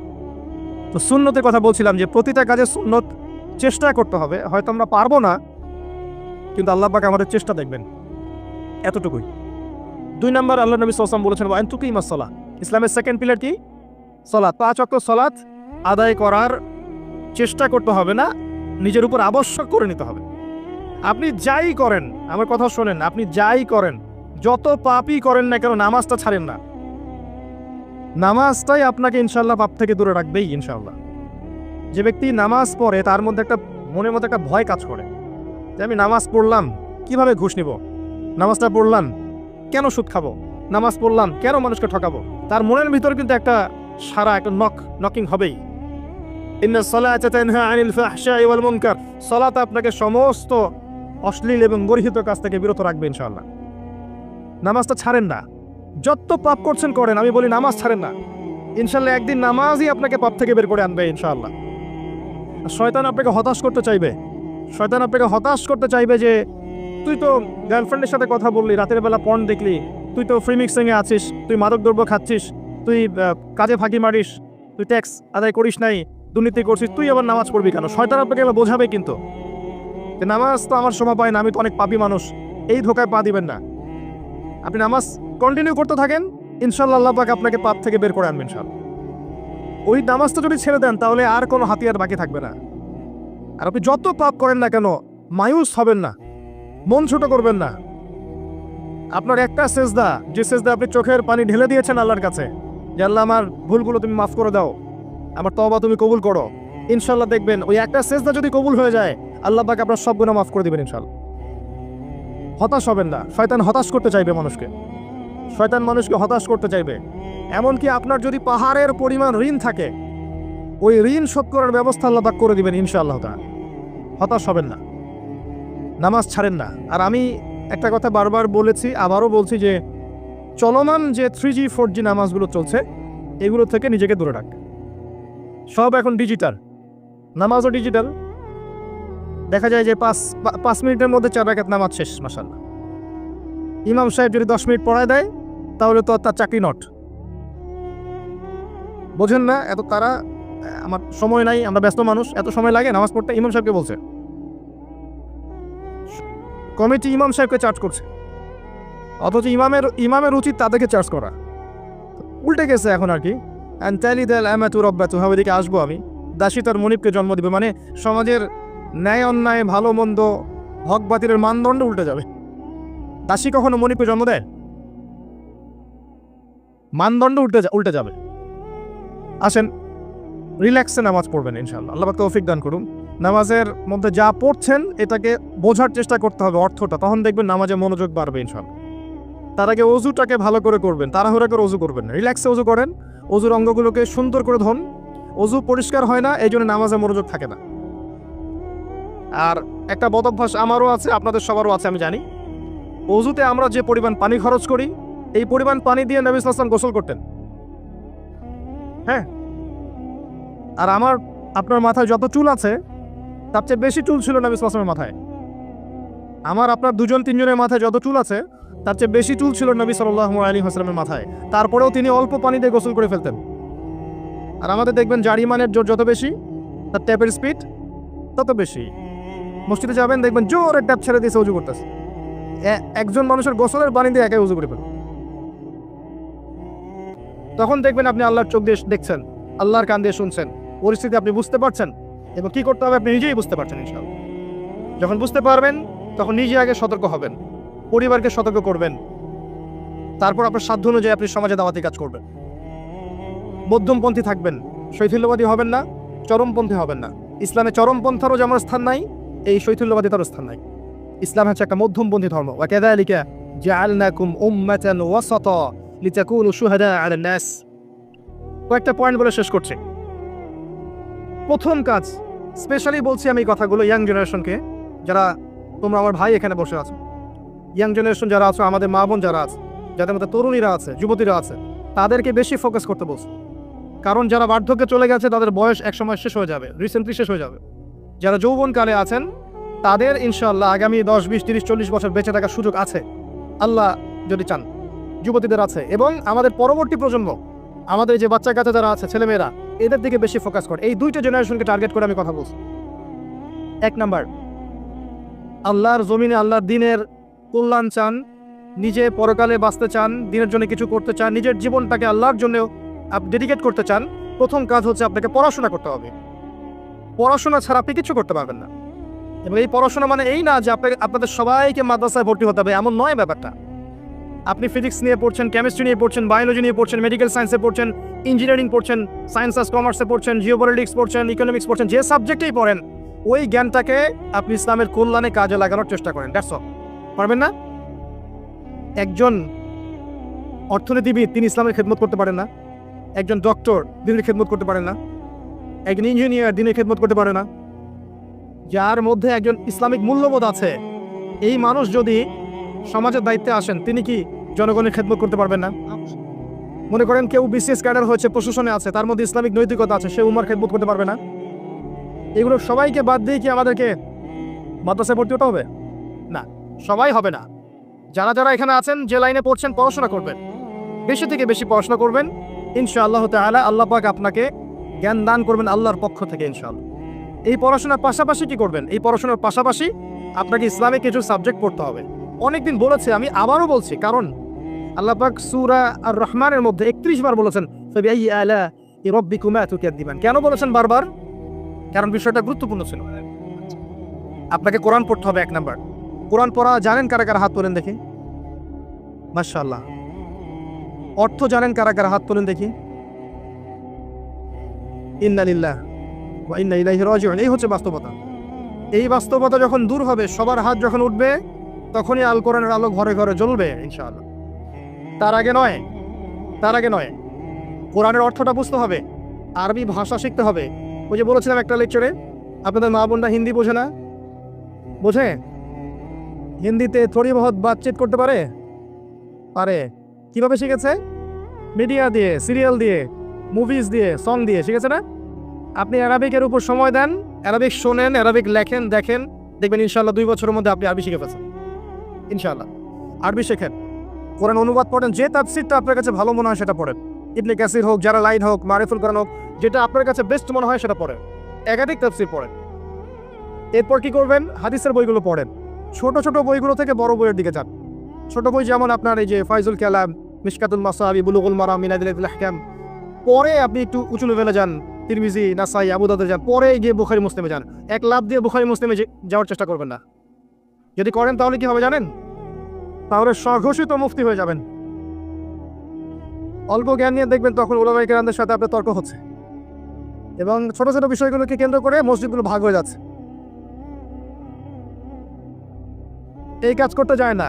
Speaker 2: তো সুন্নতের কথা বলছিলাম যে প্রতিটা কাজে সুন্নত চেষ্টা করতে হবে। হয়তো আমরা পারবো না, কিন্তু আল্লাহ পাক আমাদের চেষ্টা দেখবেন, এতটুকুই। 2 নম্বর, আল্লাহ নবী সাল্লাল্লাহু আলাইহি ওয়াসাল্লাম বলেছেন ওয়ান তুকিমাস সালাহ। ইসলামের সেকেন্ড পিলার কি? সালাত। 5 ওয়াক্ত সালাত আদায় করার চেষ্টা করতে হবে না, নিজের উপর আবশ্যক করে নিতে হবে। আপনি যাই করেন, আমার কথা শোনেন, আপনি যাই করেন, যত পাপই করেন না কেন, নামাজটা ছাড়েন না। নামাজটাই আপনাকে ইনশাআল্লাহ পাপ থেকে দূরে রাখবেই ইনশাআল্লাহ। যে ব্যক্তি নামাজ পড়ে তার মধ্যে একটা মনের মধ্যে একটা ভয় কাজ করে যে আমি নামাজ পড়লাম, কিভাবে ঘুষ নিব? নামাজটা পড়লাম, কেন সুদ খাবো? নামাজ পড়লাম, কেন মানুষকে ঠকাবো? তার মনের ভিতরে কিন্তু একটা সারা, একটা নকিং হবেই। ইন্নাস সালাতা তানহা আনিল ফাহশাই ওয়াল মুনকার। সালাত আপনাকে সমস্ত অশ্লীল এবং গর্হিত কাজ থেকে বিরত রাখবে ইনশাআল্লাহ। নামাজটা ছাড়েন না, যত পাপ করছেন করেন, আমি বলি নামাজ ছাড়েন না। ইনশাআল্লাহ একদিন নামাজই আপনাকে পাপ থেকে বের করে আনবে ইনশাআল্লাহ। শয়তান আপনাকে হতাশ করতে চাইবে, শয়তান আপনাকে হতাশ করতে চাইবে যে তুই তো গার্লফ্রেন্ডের সাথে কথা বললি, রাতের বেলা পর্ন দেখলি, তুই তো ফ্রি মিক্সিংয়ে আছিস, তুই মাদকদ্রব্য খাচ্ছিস, তুই কাজে ফাঁকি মারিস, তুই ট্যাক্স আদায় করিস নাই, দুর্নীতি করছিস, তুই আবার নামাজ পড়বি কেন? শয়তান আপনাকে এবার বোঝাবে কিন্তু যে নামাজ তো আমার সময় পায় না, আমি তো অনেক পাপী মানুষ। এই ধোকায় পা দিবেন না। আপনি নামাজ কন্টিনিউ করতে থাকেন, ইনশাআল্লাহ আল্লাহ পাক আপনাকে পাপ থেকে বের করে আনবেন ইনশাআল্লাহ। ওই নামাজটা যদি ছেড়ে দেন তাহলে আর কোনো হাতিয়ার বাকি থাকবে না। আর আপনি যত পাপ করেন না কেন, মায়ুস হবেন না, মন ছোট করবেন না। আপনার একটা সেজদা, যে সেজদা আপনি চোখের পানি ঢেলে দিয়েছেন আল্লাহর কাছে, যে আল্লাহ আমার ভুলগুলো তুমি মাফ করে দাও, আমার তওবা তুমি কবুল করো, ইনশাআল্লাহ দেখবেন ওই একটা সেজদা যদি কবুল হয়ে যায়, আল্লাহ পাক আপনার সব গুনাহ মাফ করে দিবেন ইনশাআল্লাহ। হতাশ হবেন না। শয়তান হতাশ করতে চাইবে মানুষকে, শয়তান মানুষকে হতাশ করতে চাইবে। এমনকি আপনার যদি পাহাড়ের পরিমাণ ঋণ থাকে, ওই ঋণ শোধ করার ব্যবস্থা আল্লাহ পাক করে দিবেন ইনশাআল্লাহ তাআলা। হতাশ হবেন না, নামাজ ছাড়েন না। আর আমি একটা কথা বারবার বলেছি, আবারও বলছি যে চলমান যে 3G 4G নামাজগুলো চলছে, এগুলো থেকে নিজেকে দূরে রাখ। সব এখন ডিজিটাল, নামাজও ডিজিটাল। দেখা যায় যে 5 মিনিটের মধ্যে 4 রাকাত নামাজ শেষ, মাশাআল্লাহ। ইমাম সাহেব যদি 10 মিনিট পড়ায় দেয় তাহলে তো তার চাকরি নট। বোঝেন না এত তারা, আমার সময় নাই, আমরা ব্যস্ত মানুষ, এত সময় লাগে নামাজ পড়তে? ইমাম সাহেবকে বলছে, কমিটি ইমাম সাহেবকে চার্জ করছে, অথচ ইমামের উচিত তাদেরকে চার্জ করা। উল্টে গেছে এখন আর কি। এদিকে আসবো আমি, দাসী তার মনিবকে জন্ম দিবে, মানে সমাজের ন্যায় অন্যায়, ভালো মন্দ, হক বাতিলের মানদণ্ড উল্টে যাবে। দাসী কখনো মনিবকে জন্ম দেয়? মানদণ্ড উল্টে যাবে। আসেন রিল্যাক্সে নামাজ পড়বেন ইনশাআল্লাহ। আল্লাহ পাক তৌফিক দান করুন। নামাজের মধ্যে যা পড়ছেন এটাকে বোঝার চেষ্টা করতে হবে অর্থটা, তখন দেখবেন নামাজে মনোযোগ বাড়বে ইনশাআল্লাহ। তার আগে অজুটাকে ভালো করে করবেন, তাড়াহুড়া করে অজু করবেন, রিল্যাক্সে অজু করেন, অজুর অঙ্গগুলোকে সুন্দর করে ধরুন। অজু পরিষ্কার হয় না, এই জন্য নামাজে মনোযোগ থাকে না। আর একটা বদ অভ্যাস আমারও আছে, আপনাদের সবারও আছে আমি জানি, অজুতে আমরা যে পরিমাণ পানি খরচ করি, এই পরিমাণ পানি দিয়ে নবী সাল্লাল্লাহু আলাইহি ওয়াসাল্লাম গোসল করতেন। হ্যাঁ, আর আপনার মাথায় যত চুল আছে তার চেয়ে বেশি চুল ছিল নবী সাল্লাল্লাহু আলাইহি ওয়াসাল্লামের মাথায়। আপনার 2-3 জনের মাথায় যত চুল আছে তার চেয়ে বেশি চুল ছিল নবী সাল্লাল্লাহু আলাইহি ওয়াসাল্লামের মাথায়। তারপরেও তিনি অল্প পানি দিয়ে গোসল করে ফেলতেন। আর আমাদের দেখবেন জারিমানের জোর যত বেশি, তার ট্যাপের স্পিড তত বেশি। মসজিদে যাবেন, দেখবেন জোরে ট্যাপ ছেড়ে দিয়ে উজু করতেছে। একজন মানুষের গোসলের পানি দিয়ে একাই উজু করে ফেলবে। তখন দেখবেন আপনি আল্লাহর চোখ দিয়ে দেখছেন, আল্লাহর কান দিয়ে শুনছেন, পরিস্থিতি আপনি বুঝতে পারছেন। এবং কী করতে হবে আপনি নিজেই বুঝতে পারছেন ইনশাআল্লাহ। যখন বুঝতে পারবেন তখন নিজে আগে সতর্ক হবেন, পরিবারকে সতর্ক করবেন, তারপর আপনার সাধ্য অনুযায়ী আপনি সমাজে দাওয়াতি কাজ করবেন। মধ্যমপন্থী থাকবেন, শৈথিল্যবাদী হবেন না, চরমপন্থী হবেন না। ইসলামে চরমপন্থারও যেমন স্থান নাই, এই শৈথিল্যবাদিতারও স্থান নাই। ইসলাম হচ্ছে একটা মধ্যমপন্থী ধর্ম। ওয়া কাযালিকা জাআলনাকুম উম্মাতান ওয়াসাতা লিতাকুনু শুহাদা আলান নাস। কয়েকটা পয়েন্ট বলে শেষ করছি। প্রথম কাজ, স্পেশালি বলছি আমি এই কথাগুলো ইয়াং জেনারেশনকে, যারা তোমরা আমার ভাই এখানে বসে আছো, ইয়াং জেনারেশন যারা আছো, আমাদের মা বোন যারা আছে, যাদের মধ্যে তরুণীরা আছে, যুবতীরা আছে, তাদেরকে বেশি ফোকাস করতে বলছি। কারণ যারা বার্ধক্যে চলে গেছে তাদের বয়স একসময় শেষ হয়ে যাবে, রিসেন্টলি শেষ হয়ে যাবে। যারা যৌবনকালে আছেন তাদের ইনশাআল্লাহ আগামী 10, 20, 30, 40 বছর বেঁচে থাকার সুযোগ আছে, আল্লাহ যদি চান। যুবতীদের আছে, এবং আমাদের পরবর্তী প্রজন্ম, আমাদের যে বাচ্চা কাচ্চা যারা আছে, ছেলেমেয়েরা, এদের দিকে বেশি ফোকাস করে। এই দুইটা জেনারেশনকে টার্গেট করে আমি কথা বলছি। 1 নাম্বার, আল্লাহর জমিনে আল্লাহর দ্বীনের কল্যাণ চান, নিজে পরকালে বাঁচতে চান, দ্বীনের জন্য কিছু করতে চান, নিজের জীবনটাকে আল্লাহর জন্য ডেডিকেট করতে চান, প্রথম কাজ হচ্ছে আপনাকে পড়াশোনা করতে হবে। পড়াশোনা ছাড়া আপনি কিছু করতে পারবেন না। এবং এই পড়াশোনা মানে এই না যে আপনাদের সবাইকে মাদ্রাসায় ভর্তি হতে হবে, এমন নয় ব্যাপারটা। আপনি ফিজিক্স নিয়ে পড়ছেন, কেমিস্ট্রি নিয়ে পড়ছেন, বায়োলজি নিয়ে পড়ছেন, মেডিকেল সায়েন্সে পড়ছেন, ইঞ্জিনিয়ারিং পড়ছেন, সায়েন্স আর কমার্সে পড়ছেন, জিওপলিটিক্স পড়ছেন, ইকোনমিক্স পড়ছেন, যে সাবজেক্টেই পড়েন, ওই জ্ঞানটাকে আপনি ইসলামের কল্যাণে কাজে লাগানোর চেষ্টা করেন। That's all. পারবেন না? একজন অর্থনীতিবিদ তিনি ইসলামের খেদমত করতে পারেন না, একজন ডক্টর দিনের খেদমত করতে পারেন না, একজন ইঞ্জিনিয়ার দিনের খেদমত করতে পারে না। যার মধ্যে একজন ইসলামিক মূল্যবোধ আছে, এই মানুষ যদি সমাজের দায়িত্বে আসেন, তিনি কি জনগণের খেদমত করতে পারবেন না? মনে করেন কেউ বিসিএস ক্যাডার হয়েছে, প্রশাসনে আছে, তার মধ্যে ইসলামিক নৈতিকতা আছে, সে উম্মার খেদমত করতে পারবে না? এগুলো সবাইকে বাদ দিয়ে কি আমাদেরকে মাদ্রাসায় ভর্তি হতে হবে? না, সবাই হবে না। যারা যারা এখানে আছেন, যে লাইনে পড়ছেন, পড়াশোনা করবেন, বেশি থেকে বেশি পড়াশোনা করবেন। ইনশাআল্লাহ তাআলা আল্লাহ পাক আপনাকে জ্ঞান দান করবেন আল্লাহর পক্ষ থেকে ইনশাআল্লাহ। এই পড়াশোনার পাশাপাশি কি করবেন? এই পড়াশোনার পাশাপাশি আপনাকে ইসলামিক কিছু সাবজেক্ট পড়তে হবে। অনেকদিন বলেছে, আমি আবারও বলছি, কারণ আল্লাহ পাক সূরা আর রহমানের মধ্যে 31 বার বলেছেন ফাবিআইয়ি আলা'i রাব্বিকুমা তুকাযযিবান। কেন বলেছেন বারবার? কারণ বিষয়টা গুরুত্বপূর্ণ ছিল। আপনাকে কোরআন পড়তে হবে 1 নাম্বার। কোরআন পড়া জানেন কারা কারা? হাত তোলেন দেখি। মাশাআল্লাহ। অর্থ জানেন কারা কারা? হাত তোলেন দেখি। ইন্না লিল্লাহ ওয়া ইন্না ইলাইহি রাজিউন। এই হচ্ছে বাস্তবতা। এই বাস্তবতা যখন দূর হবে, সবার হাত যখন উঠবে, তখনই আল কোরআনের আলো ঘরে ঘরে জ্বলবে ইনশাআল্লাহ। তার আগে নয়, তার আগে নয়। কোরআনের অর্থটা বুঝতে হবে, আরবি ভাষা শিখতে হবে। ওই যে বলেছিলাম একটা লেকচারে, আপনাদের মা বোনরা হিন্দি বোঝে না? বোঝে? হিন্দিতে থোড়ি বহুত বাতচিত করতে পারে? পারে। কিভাবে শিখেছে? মিডিয়া দিয়ে, সিরিয়াল দিয়ে, মুভিজ দিয়ে, সং দিয়ে শিখেছে না? আপনি অ্যারাবিকের উপর সময় দেন, অ্যারাবিক শোনেন, অ্যারাবিক লেখেন, দেখেন, দেখবেন ইনশাআল্লাহ 2 বছরের মধ্যে আপনি আরবি শিখে ফেলছেন ইনশাআল্লাহ। আরবি শেখেন, কোরআন অনুবাদ পড়েন, যে তাফসীরটা আপনার কাছে ভালো মনে হয় সেটা পড়েন। ইবনে কাসির হোক, যারা লাইন হোক, মারিফুল কোরআন হোক, যেটা আপনার কাছে বেস্ট মনে হয় সেটা পড়েন। একাধিক তাফসীর পড়েন। এরপর কি করবেন? হাদিসের বইগুলো পড়েন। ছোট ছোট বইগুলো থেকে বড় বইয়ের দিকে যান। ছোট বই যেমন আপনার এই যে ফাইজুল কালাম, মিশকাতুল মাসাবি, বুলুগুল মারাম, মিনাদিল আহকাম। পরে আপনি একটু উঁচু লেভেলে যান, তিরমিজি, নাসাই, আবু দাউদ যান, পরে গিয়ে বুখারী মুসলিমে যান। এক লাফ দিয়ে বুখারী মুসলিমে যাওয়ার চেষ্টা করবেন না। যদি করেন তাহলে কি হবে জানেন? তাহলে স্বঘোষিত মুফতি হয়ে যাবেন। অল্প জ্ঞান নিয়ে দেখবেন তখন উলামায়ে কেরামদের সাথে আপনার তর্ক হচ্ছে, এবং ছোট ছোট বিষয়গুলোকে কেন্দ্র করে মসজিদগুলো ভাগ হয়ে যাচ্ছে। এই কাজ করতে যায় না।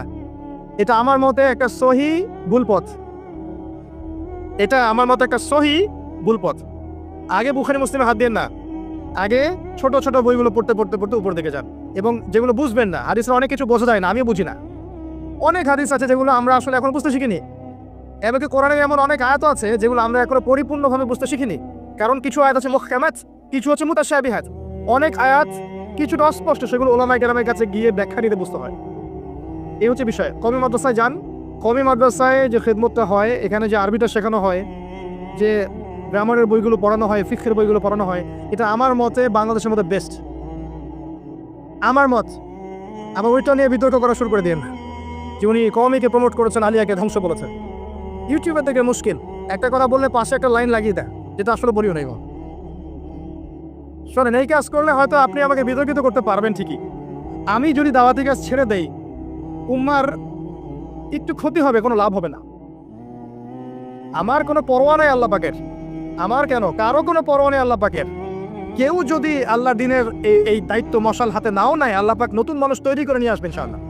Speaker 2: এটা আমার মতে একটা সহি ভুল পথ। এটা আমার মতে একটা সহি ভুল পথ। আগে বুখারী মুসলিমে হাত দেন না, আগে ছোট ছোট বইগুলো পড়তে পড়তে পড়তে উপর দিকে যান। এবং যেগুলো বুঝবেন না, হাদিসের অনেক কিছু বোঝা যায় না, আমিও বুঝি না। অনেক হাদিস আছে যেগুলো আমরা আসলে এখন বুঝতে শিখিনি। এমনকি কোরআনে এমন অনেক আয়াত আছে যেগুলো আমরা এখনো পরিপূর্ণভাবে বুঝতে শিখিনি। কারণ কিছু আয়াত আছে মুহকামাত, কিছু হচ্ছে মুতাশাবিহাত। অনেক আয়াত কিছুটা অস্পষ্ট, সেগুলো উলামায়ে কেরামের কাছে গিয়ে ব্যাখ্যা নিতে বুঝতে হয়। এই হচ্ছে বিষয়। কওমি মাদ্রাসায় যান। কওমি মাদ্রাসায় যে খেদমতটা হয়, এখানে যে আরবিটা শেখানো হয়, যে গ্রামারের বইগুলো পড়ানো হয়, ফিকহের বইগুলো পড়ানো হয়, এটা আমার মতে বাংলাদেশের মধ্যে বেস্ট। আমার মত। আবার ওইটা নিয়ে বিতর্ক করা শুরু করে দিন যে উনি কওমিকে প্রমোট করেছেন, আলিয়াকে ধ্বংস করেছেন। ইউটিউবের থেকে মুশকিল, একটা কথা বললে পাশে একটা লাইন লাগিয়ে দেয়, যেটা আসলে বলিও নাই। শোনেন, এই কাজ করলে হয়তো আপনি আমাকে বিতর্কিত করতে পারবেন ঠিকই, আমি যদি দাওয়াতি কাজ ছেড়ে দেই উম্মার একটু ক্ষতি হবে, কোনো লাভ হবে না। আমার কোনো পরোয়া নেই আল্লাহ পাকের, আমার কেন কারো কোনো পরোয়া নেই আল্লাহ পাকের। কেউ যদি আল্লাহ দিনের এই দায়িত্ব মশাল হাতে নাও নেয়, আল্লাহ পাক নতুন মানুষ তৈরি করে নিয়ে আসবেন ইনশাআল্লাহ।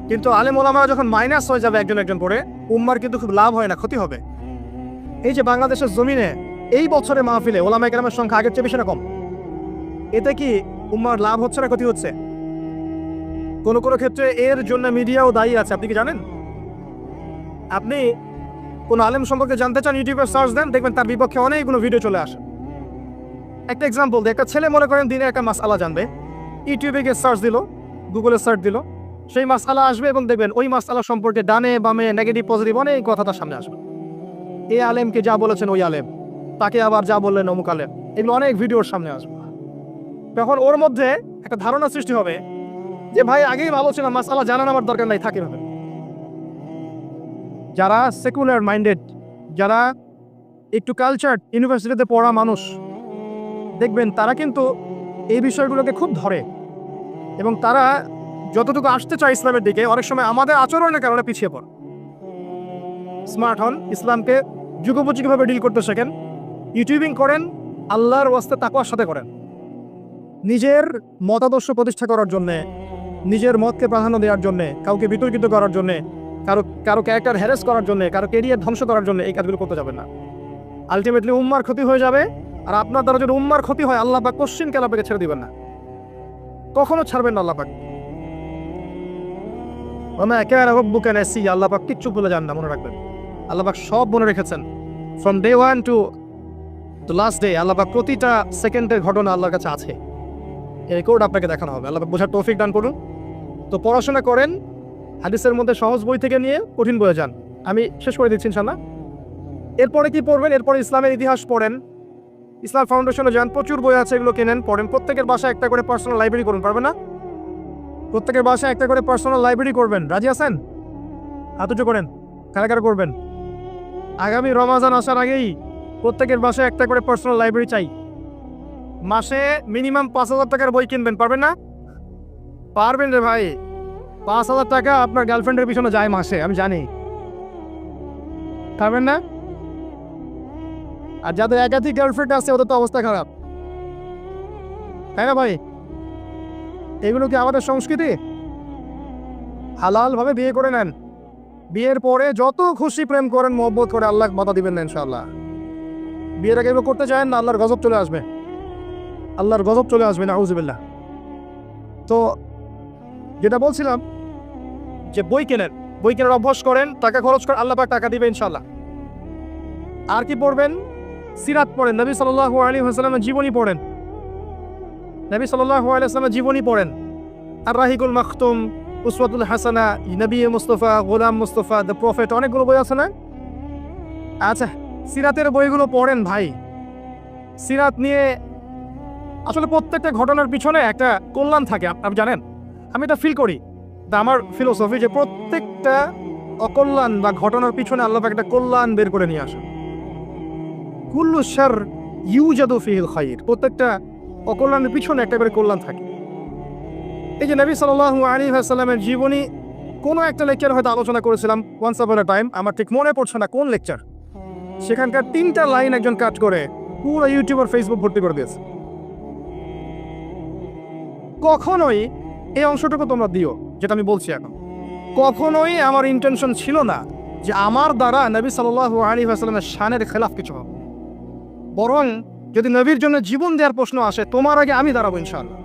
Speaker 2: কিন্তু আলেম ওলামারা যখন মাইনাস হয়ে যাবে একজন একজন করে, উম্মার কিন্তু খুব লাভ হয় না, ক্ষতি হবে। এই যে বাংলাদেশের জমিনে এই বছরে মাহফিলে ওলামা কেরামের সংখ্যা আগের চেয়ে বেশি না কম? এতে কি উম্মার লাভ হচ্ছে না ক্ষতি হচ্ছে? কোনো কোনো ক্ষেত্রে এর জন্য মিডিয়াও দায়ী আছে, আপনি কি জানেন? আপনি কোন আলেম সম্পর্কে জানতে চান, ইউটিউবে সার্চ দেন, দেখবেন তার বিপক্ষে অনেকগুলো ভিডিও চলে আসে। একটা এক্সাম্পল দিই, একটা ছেলে মনে করেন দিনে একটা মাসআলা জানবে, ইউটিউবে গিয়ে সার্চ দিল, গুগলে সার্চ দিল, সেই মাসআলা আসবে এবং দেখবেন ওই মাসআলা সম্পর্কে ডানে বামে নেগেটিভ পজিটিভ অনেক কথা তার সামনে আসবে। এই আলেমকে যা বলেছেন ওই আলেম, তাকে আবার যা বললেন অমুক আলেম, এগুলো অনেক ভিডিওর সামনে আসবে। তখন ওর মধ্যে একটা ধারণা সৃষ্টি হবে যে ভাই আগেই ভালো ছিল, মাসআলা জানার আমার দরকার নাই, থাকে হবে। যারা সেকুলার মাইন্ডেড, যারা একটু কালচার ইউনিভার্সিটিতে পড়া মানুষ, দেখবেন তারা কিন্তু এই বিষয়গুলোকে খুব ধরে এবং তারা যতটুকু আসতে চায় ইসলামের দিকে, অনেক সময় আমাদের আচরণের কারণে পিছিয়ে পড়ে। স্মার্ট হন, ইসলামকে যুগোপযোগীভাবে ডিল করতে শেখেন, ইউটিউবিং করেন, আল্লাহর ওয়াস্তে তাকওয়ার সাথে করেন। নিজের মতাদর্শ প্রতিষ্ঠা করার জন্যে, নিজের মতকে প্রাধান্য দেওয়ার জন্যে, কাউকে বিতর্কিত করার জন্যে, কারো ক্যারেক্টার হ্যারেস করার জন্যে, কারো কেরিয়ার ধ্বংস করার জন্য এই কাজগুলো করতে যাবেন না। আলটিমেটলি উম্মার ক্ষতি হয়ে যাবে। আর আপনার দ্বারা যদি উম্মার ক্ষতি হয়, আল্লাহ পাক কোশ্চিন কাল আপনাকে ছেড়ে দিবেন না, কখনো ছাড়বেন না আল্লাহ পাক। আল্লাহ পাক কিচ্ছু ভুলে যান না, মনে রাখবেন। আল্লাহ পাক সব মনে রেখেছেন, from day 1 to the last day. Allah পাক প্রতিটা সেকেন্ডের ঘটনা আল্লাহর কাছে আছে, এই রেকর্ড আপনাকে দেখানো হবে। আল্লাহ পাক বোঝার তৌফিক দান করুন। তো পড়াশোনা করেন, হাদিসের মধ্যে সহজ বই থেকে নিয়ে কঠিন বইয়ে যান। আমি শেষ করে দিচ্ছি ইনশাআল্লাহ। এরপরে কি পড়বেন? এরপরে ইসলামের ইতিহাস পড়েন, ইসলাম ফাউন্ডেশনে যান, প্রচুর বই আছে, এগুলো কেনেন, পড়েন। প্রত্যেকের বাসায় একটা করে পার্সোনাল লাইব্রেরি করুন, পারবেন না? প্রত্যেকের বাসায় একটা করে পার্সোনাল লাইব্রেরি করবেন, রাজি আছেন? হাত উঁচু করেন, কারা কারা করবেন? আগামী রমাজান আসার আগেই প্রত্যেকের বাসায় একটা করে পার্সোনাল লাইব্রেরি চাই। মাসে মিনিমাম 5,000 টাকার বই কিনবেন, পারবেন না? পারবেন রে ভাই, 5,000 টাকা আপনার গার্লফ্রেন্ডের পিছনে যায় মাসে, আমি জানি। পারবেন না? আর যাদের একাধিক গার্লফ্রেন্ড আছে ওদের তো অবস্থা খারাপ, তাই না ভাই? এগুলো কি আমাদের সংস্কৃতি? হালালভাবে বিয়ে করে নেন, বিয়ের পরে যত খুশি প্রেম করেন, মহব্বত করে, আল্লাহ বাধা দিবেন না ইনশাআল্লাহ। বিয়ের আগে এগুলো করতে চান না, আল্লাহর গজব চলে আসবে, আল্লাহর গজব চলে আসবে, নাউযুবিল্লাহ। তো যেটা বলছিলাম যে বই কেনেন, বই কেনার অভ্যাস করেন, টাকা খরচ করেন, আল্লাহ পাক টাকা দিবে ইনশাআল্লাহ। আর কি পড়বেন? সিরাত পড়েন, নবী সাল্লাল্লাহু আলাইহি ওয়াসাল্লামের জীবনী পড়েন, নবী সাল্লাল্লাহু আলাইহি ওয়াসাল্লামের জীবনী পড়েন। আর রাহিকুল মাখতুম, উসওয়াতুল হাসানা, নবী মুস্তাফা, গোলাম মুস্তাফা, দ্য প্রফেট, অনেকগুলো বই আছে না? আচ্ছা, সিরাতের বইগুলো পড়েন ভাই। সিরাত নিয়ে আসলে প্রত্যেকটা ঘটনার পিছনে একটা কল্যাণ থাকে, আপনি জানেন। আমি এটা ফিল করি, তা আমার ফিলোসফি যে প্রত্যেকটা অকল্যাণ বা ঘটনার পিছনে আল্লাহ পাক একটা কল্যাণ বের করে নিয়ে আসে। কুল্লু শার ইউজাদু ফিহিল খায়র, প্রত্যেকটা অকল্যাণের পিছনে একটা করে কল্যাণ থাকে। এই যে নবী সাল্লাল্লাহু আলাইহি ওয়াসাল্লামের জীবনী কোনো একটা লেকচার হয়তো আলোচনা করেছিলাম ওয়ান্স আপন আ টাইম, আমার ঠিক মনে পড়ছে না কোন লেকচার। সেখানকার 3টা লাইন একজন কাট করে পুরো ইউটিউব আর ফেসবুক ভর্তি করে দিয়েছে। কখনোই এই অংশটুকু তোমরা দিও, যেটা আমি বলছি এখন। কখনোই আমার ইন্টেনশন ছিল না যে আমার দ্বারা নবী সাল্লাল্লাহু আলাইহি ওয়াসাল্লামের শানের খেলাফ কিছু হবে। বরং যদি নবীর জন্য জীবন দেওয়ার প্রশ্ন আসে, তোমার আগে আমি দাঁড়াবো ইনশাআল্লাহ,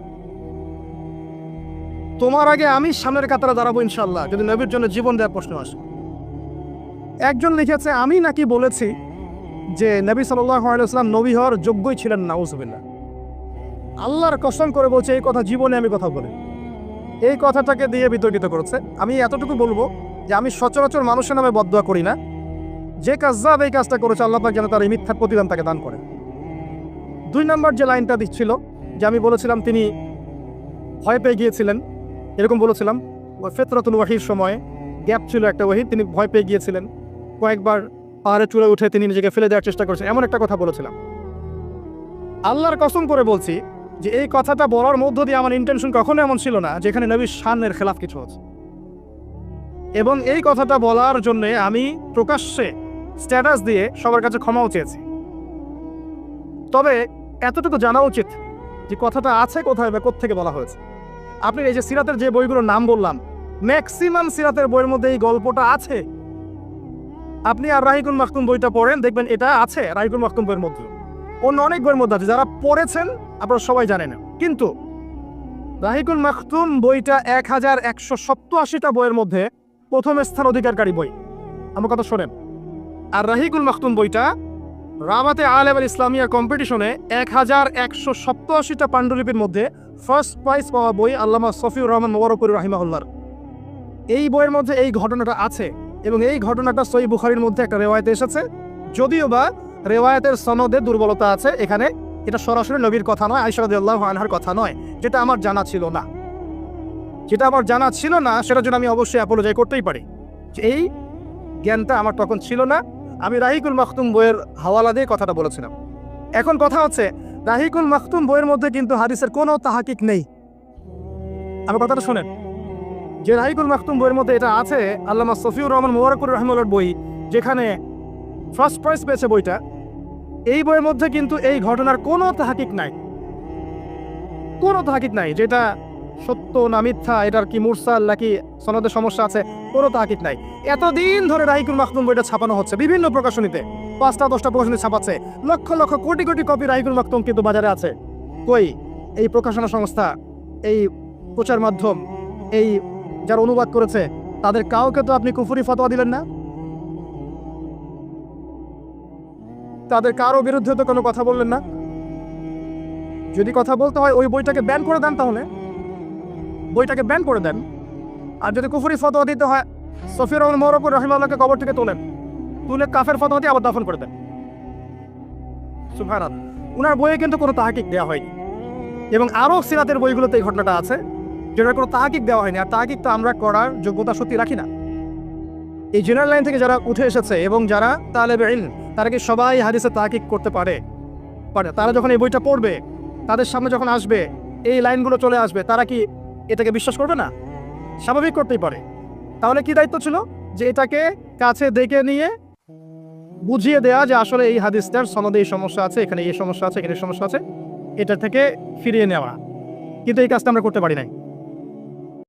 Speaker 2: তোমার আগে আমি সামনের কাতারে দাঁড়াবো ইনশাআল্লাহ, যদি নবীর জন্য জীবন দেওয়ার প্রশ্ন আসে। একজন লিখেছে, আমি নাকি বলেছি যে নবী সাল্লাল্লাহু আলাইহি ওয়াসাল্লাম নবী হওয়ার যোগ্যই ছিলেন না, নাউযুবিল্লাহ। আল্লাহর কসম করে বলছে, এই কথা জীবনে আমি কথা বলি। এই কথাটাকে দিয়ে বিতর্কিত করেছে। আমি এতটুকু বলবো যে আমি সচরাচর মানুষের নামে বদদুয়া করি না। যে কাজ্জাব এই কাজটা করেছে, আল্লাহ পাক যেন তার এই মিথ্যার প্রতিদান তাকে দান করে। 2 নম্বর যে লাইনটা দিচ্ছিল, যে আমি বলেছিলাম তিনি ভয় পেয়ে গিয়েছিলেন, এরকম বলেছিলাম। ফিতরাতুল ওয়াহির সময় গ্যাপ ছিল একটা ওয়াহি, তিনি ভয় পেয়ে গিয়েছিলেন, কয়েকবার পাহাড়ে চূড়ে উঠে তিনি নিজেকে ফেলে দেওয়ার চেষ্টা করেছেন, এমন একটা কথা বলেছিলাম। আল্লাহর কসম করে বলছি যে এই কথাটা বলার মধ্য দিয়ে আমার ইন্টেনশন কখনো এমন ছিল না যেখানে নবীর শানের খেলাফ কিছু হচ্ছে। এবং এই কথাটা বলার জন্য আমি প্রকাশ্যে স্ট্যাটাস দিয়ে সবার কাছে ক্ষমাও চেয়েছি। তবে এতটুকু জানা উচিত যে কথাটা আছে কোথায় বা কোত্থেকে বলা হয়েছে। আপনি এই যে সিরাতের যে বইগুলোর নাম বললাম, ম্যাক্সিমাম সিরাতের বইয়ের মধ্যে এই গল্পটা আছে। আপনি আর রাহিকুল মাখতুম বইটা পড়েন, দেখবেন এটা আছে রাহিকুল মাখতুম বইয়ের মধ্যে, অন্য অনেক বইয়ের মধ্যে আছে, যারা পড়েছেন আপনারা সবাই জানেন। কিন্তু রাহিকুল মাখতুম বইটা 1187টা বইয়ের মধ্যে প্রথম স্থান অধিকারকারী বই। আমার কথা শোনেন। আর রাহিকুল মাখতুম বইটা রাবাতে আলেম আল ইসলামিয়া কম্পিটিশনে 1187টা পাণ্ডুলিপির মধ্যে ফার্স্ট প্রাইজ পাওয়া বই আল্লামা সফিউর রহমান মোবারকুর রাহিমাহুল্লাহর। এই বইয়ের মধ্যে এই ঘটনাটা আছে এবং এই ঘটনাটা সহিহ বুখারীর মধ্যে একটা রেওয়ায়েতে এসেছে, যদিও বা রেওয়ায়েতের সনদে দুর্বলতা আছে। এখানে এটা সরাসরি নবীর কথা নয়, আয়েশা রাদিয়াল্লাহু আনহার কথা নয়, যেটা আমার জানা ছিল না। যেটা আমার জানা ছিল না সেটার জন্য আমি অবশ্যই অ্যাপোলোজাই করতেই পারি যে এই জ্ঞানটা আমার তখন ছিল না। আমি রাহিকুল মাখতুম বইয়ের হাওয়ালা দিয়ে কথাটা বলেছিলাম। এখন কথা হচ্ছে রাহিকুল মাখতুম বইয়ের মধ্যে কিন্তু হাদিসের কোনো তাহাকিক নেই। আমার কথাটা শোনেন, যে রাহিকুল মাখতুম বইয়ের মধ্যে এটা আছে আল্লামা সফিউর রহমান মোবারকুর রাহিমাহুল্লাহর বই, যেখানে ফার্স্ট প্রাইজ পেয়েছে বইটা, এই বইয়ের মধ্যে কিন্তু এই ঘটনার কোনো তাহাকিক নাই, কোনো তাহাকিক নাই। যেটা সত্য না মিথ্যা, এটার কি মুরসাল নাকি সনদের সমস্যা আছে, কোনো তাহাকিক নাই। এতদিন ধরে রাহিকুল মাখতুম বইটা ছাপানো হচ্ছে বিভিন্ন প্রকাশনীতে, 5টা-10টা প্রকাশনী ছাপাচ্ছে, লক্ষ লক্ষ কোটি কোটি কপি রাহিকুল মাখতুম কিন্তু বাজারে আছে। কই এই প্রকাশনা সংস্থা, এই প্রচার মাধ্যম, এই যারা অনুবাদ করেছে, তাদের কাউকে তো আপনি কুফরি ফতোয়া দিলেন না, তাদের কারো বিরুদ্ধে তো কোনো কথা বললেন না। যদি কথা বলতে হয় ওই বইটাকে ব্যান করে দেন, তাহলে বইটাকে ব্যান করে দেন। আর যদি কুফরি ফতোয়া দিতে হয়, সফিউর রহমান মোবারকুর রাহিমাহুল্লাহকে কবর থেকে তোলেন, তুলে কাফের ফতোয়া দিয়ে আবার দাফন করে দেন। সুবহানাল্লাহ। উনার বইয়ে কিন্তু কোনো তাহাকিক দেওয়া হয়নি, এবং আরও সিরাতের বইগুলোতে এই ঘটনাটা আছে যেটার কোনো তাহাকিক দেওয়া হয়নি। আর তাহাকিক তো আমরা করার যোগ্যতা সত্যি রাখি না। এই জেনারেল লাইন থেকে যারা উঠে এসেছে এবং যারা তালেবে ইলম, তারা কি সবাই হাদিসে তাহাকিক করতে পারে? তারা যখন এই বইটা পড়বে, তাদের সামনে যখন আসবে, এই লাইনগুলো চলে আসবে, তারা কি এটাকে বিশ্বাস করবে না? স্বাভাবিক করতেই পারে। তাহলে কি দায়িত্ব ছিল? যে এটাকে কাছে দেখে নিয়ে বুঝিয়ে দেয়া যে আসলে এই হাদিসটার সনদে এই সমস্যা আছে, এখানে এই সমস্যা আছে, এখানে এই সমস্যা আছে, এটা থেকে ফিরিয়ে নেওয়া। কিন্তু এই কাজটা আমরা করতে পারি নাই।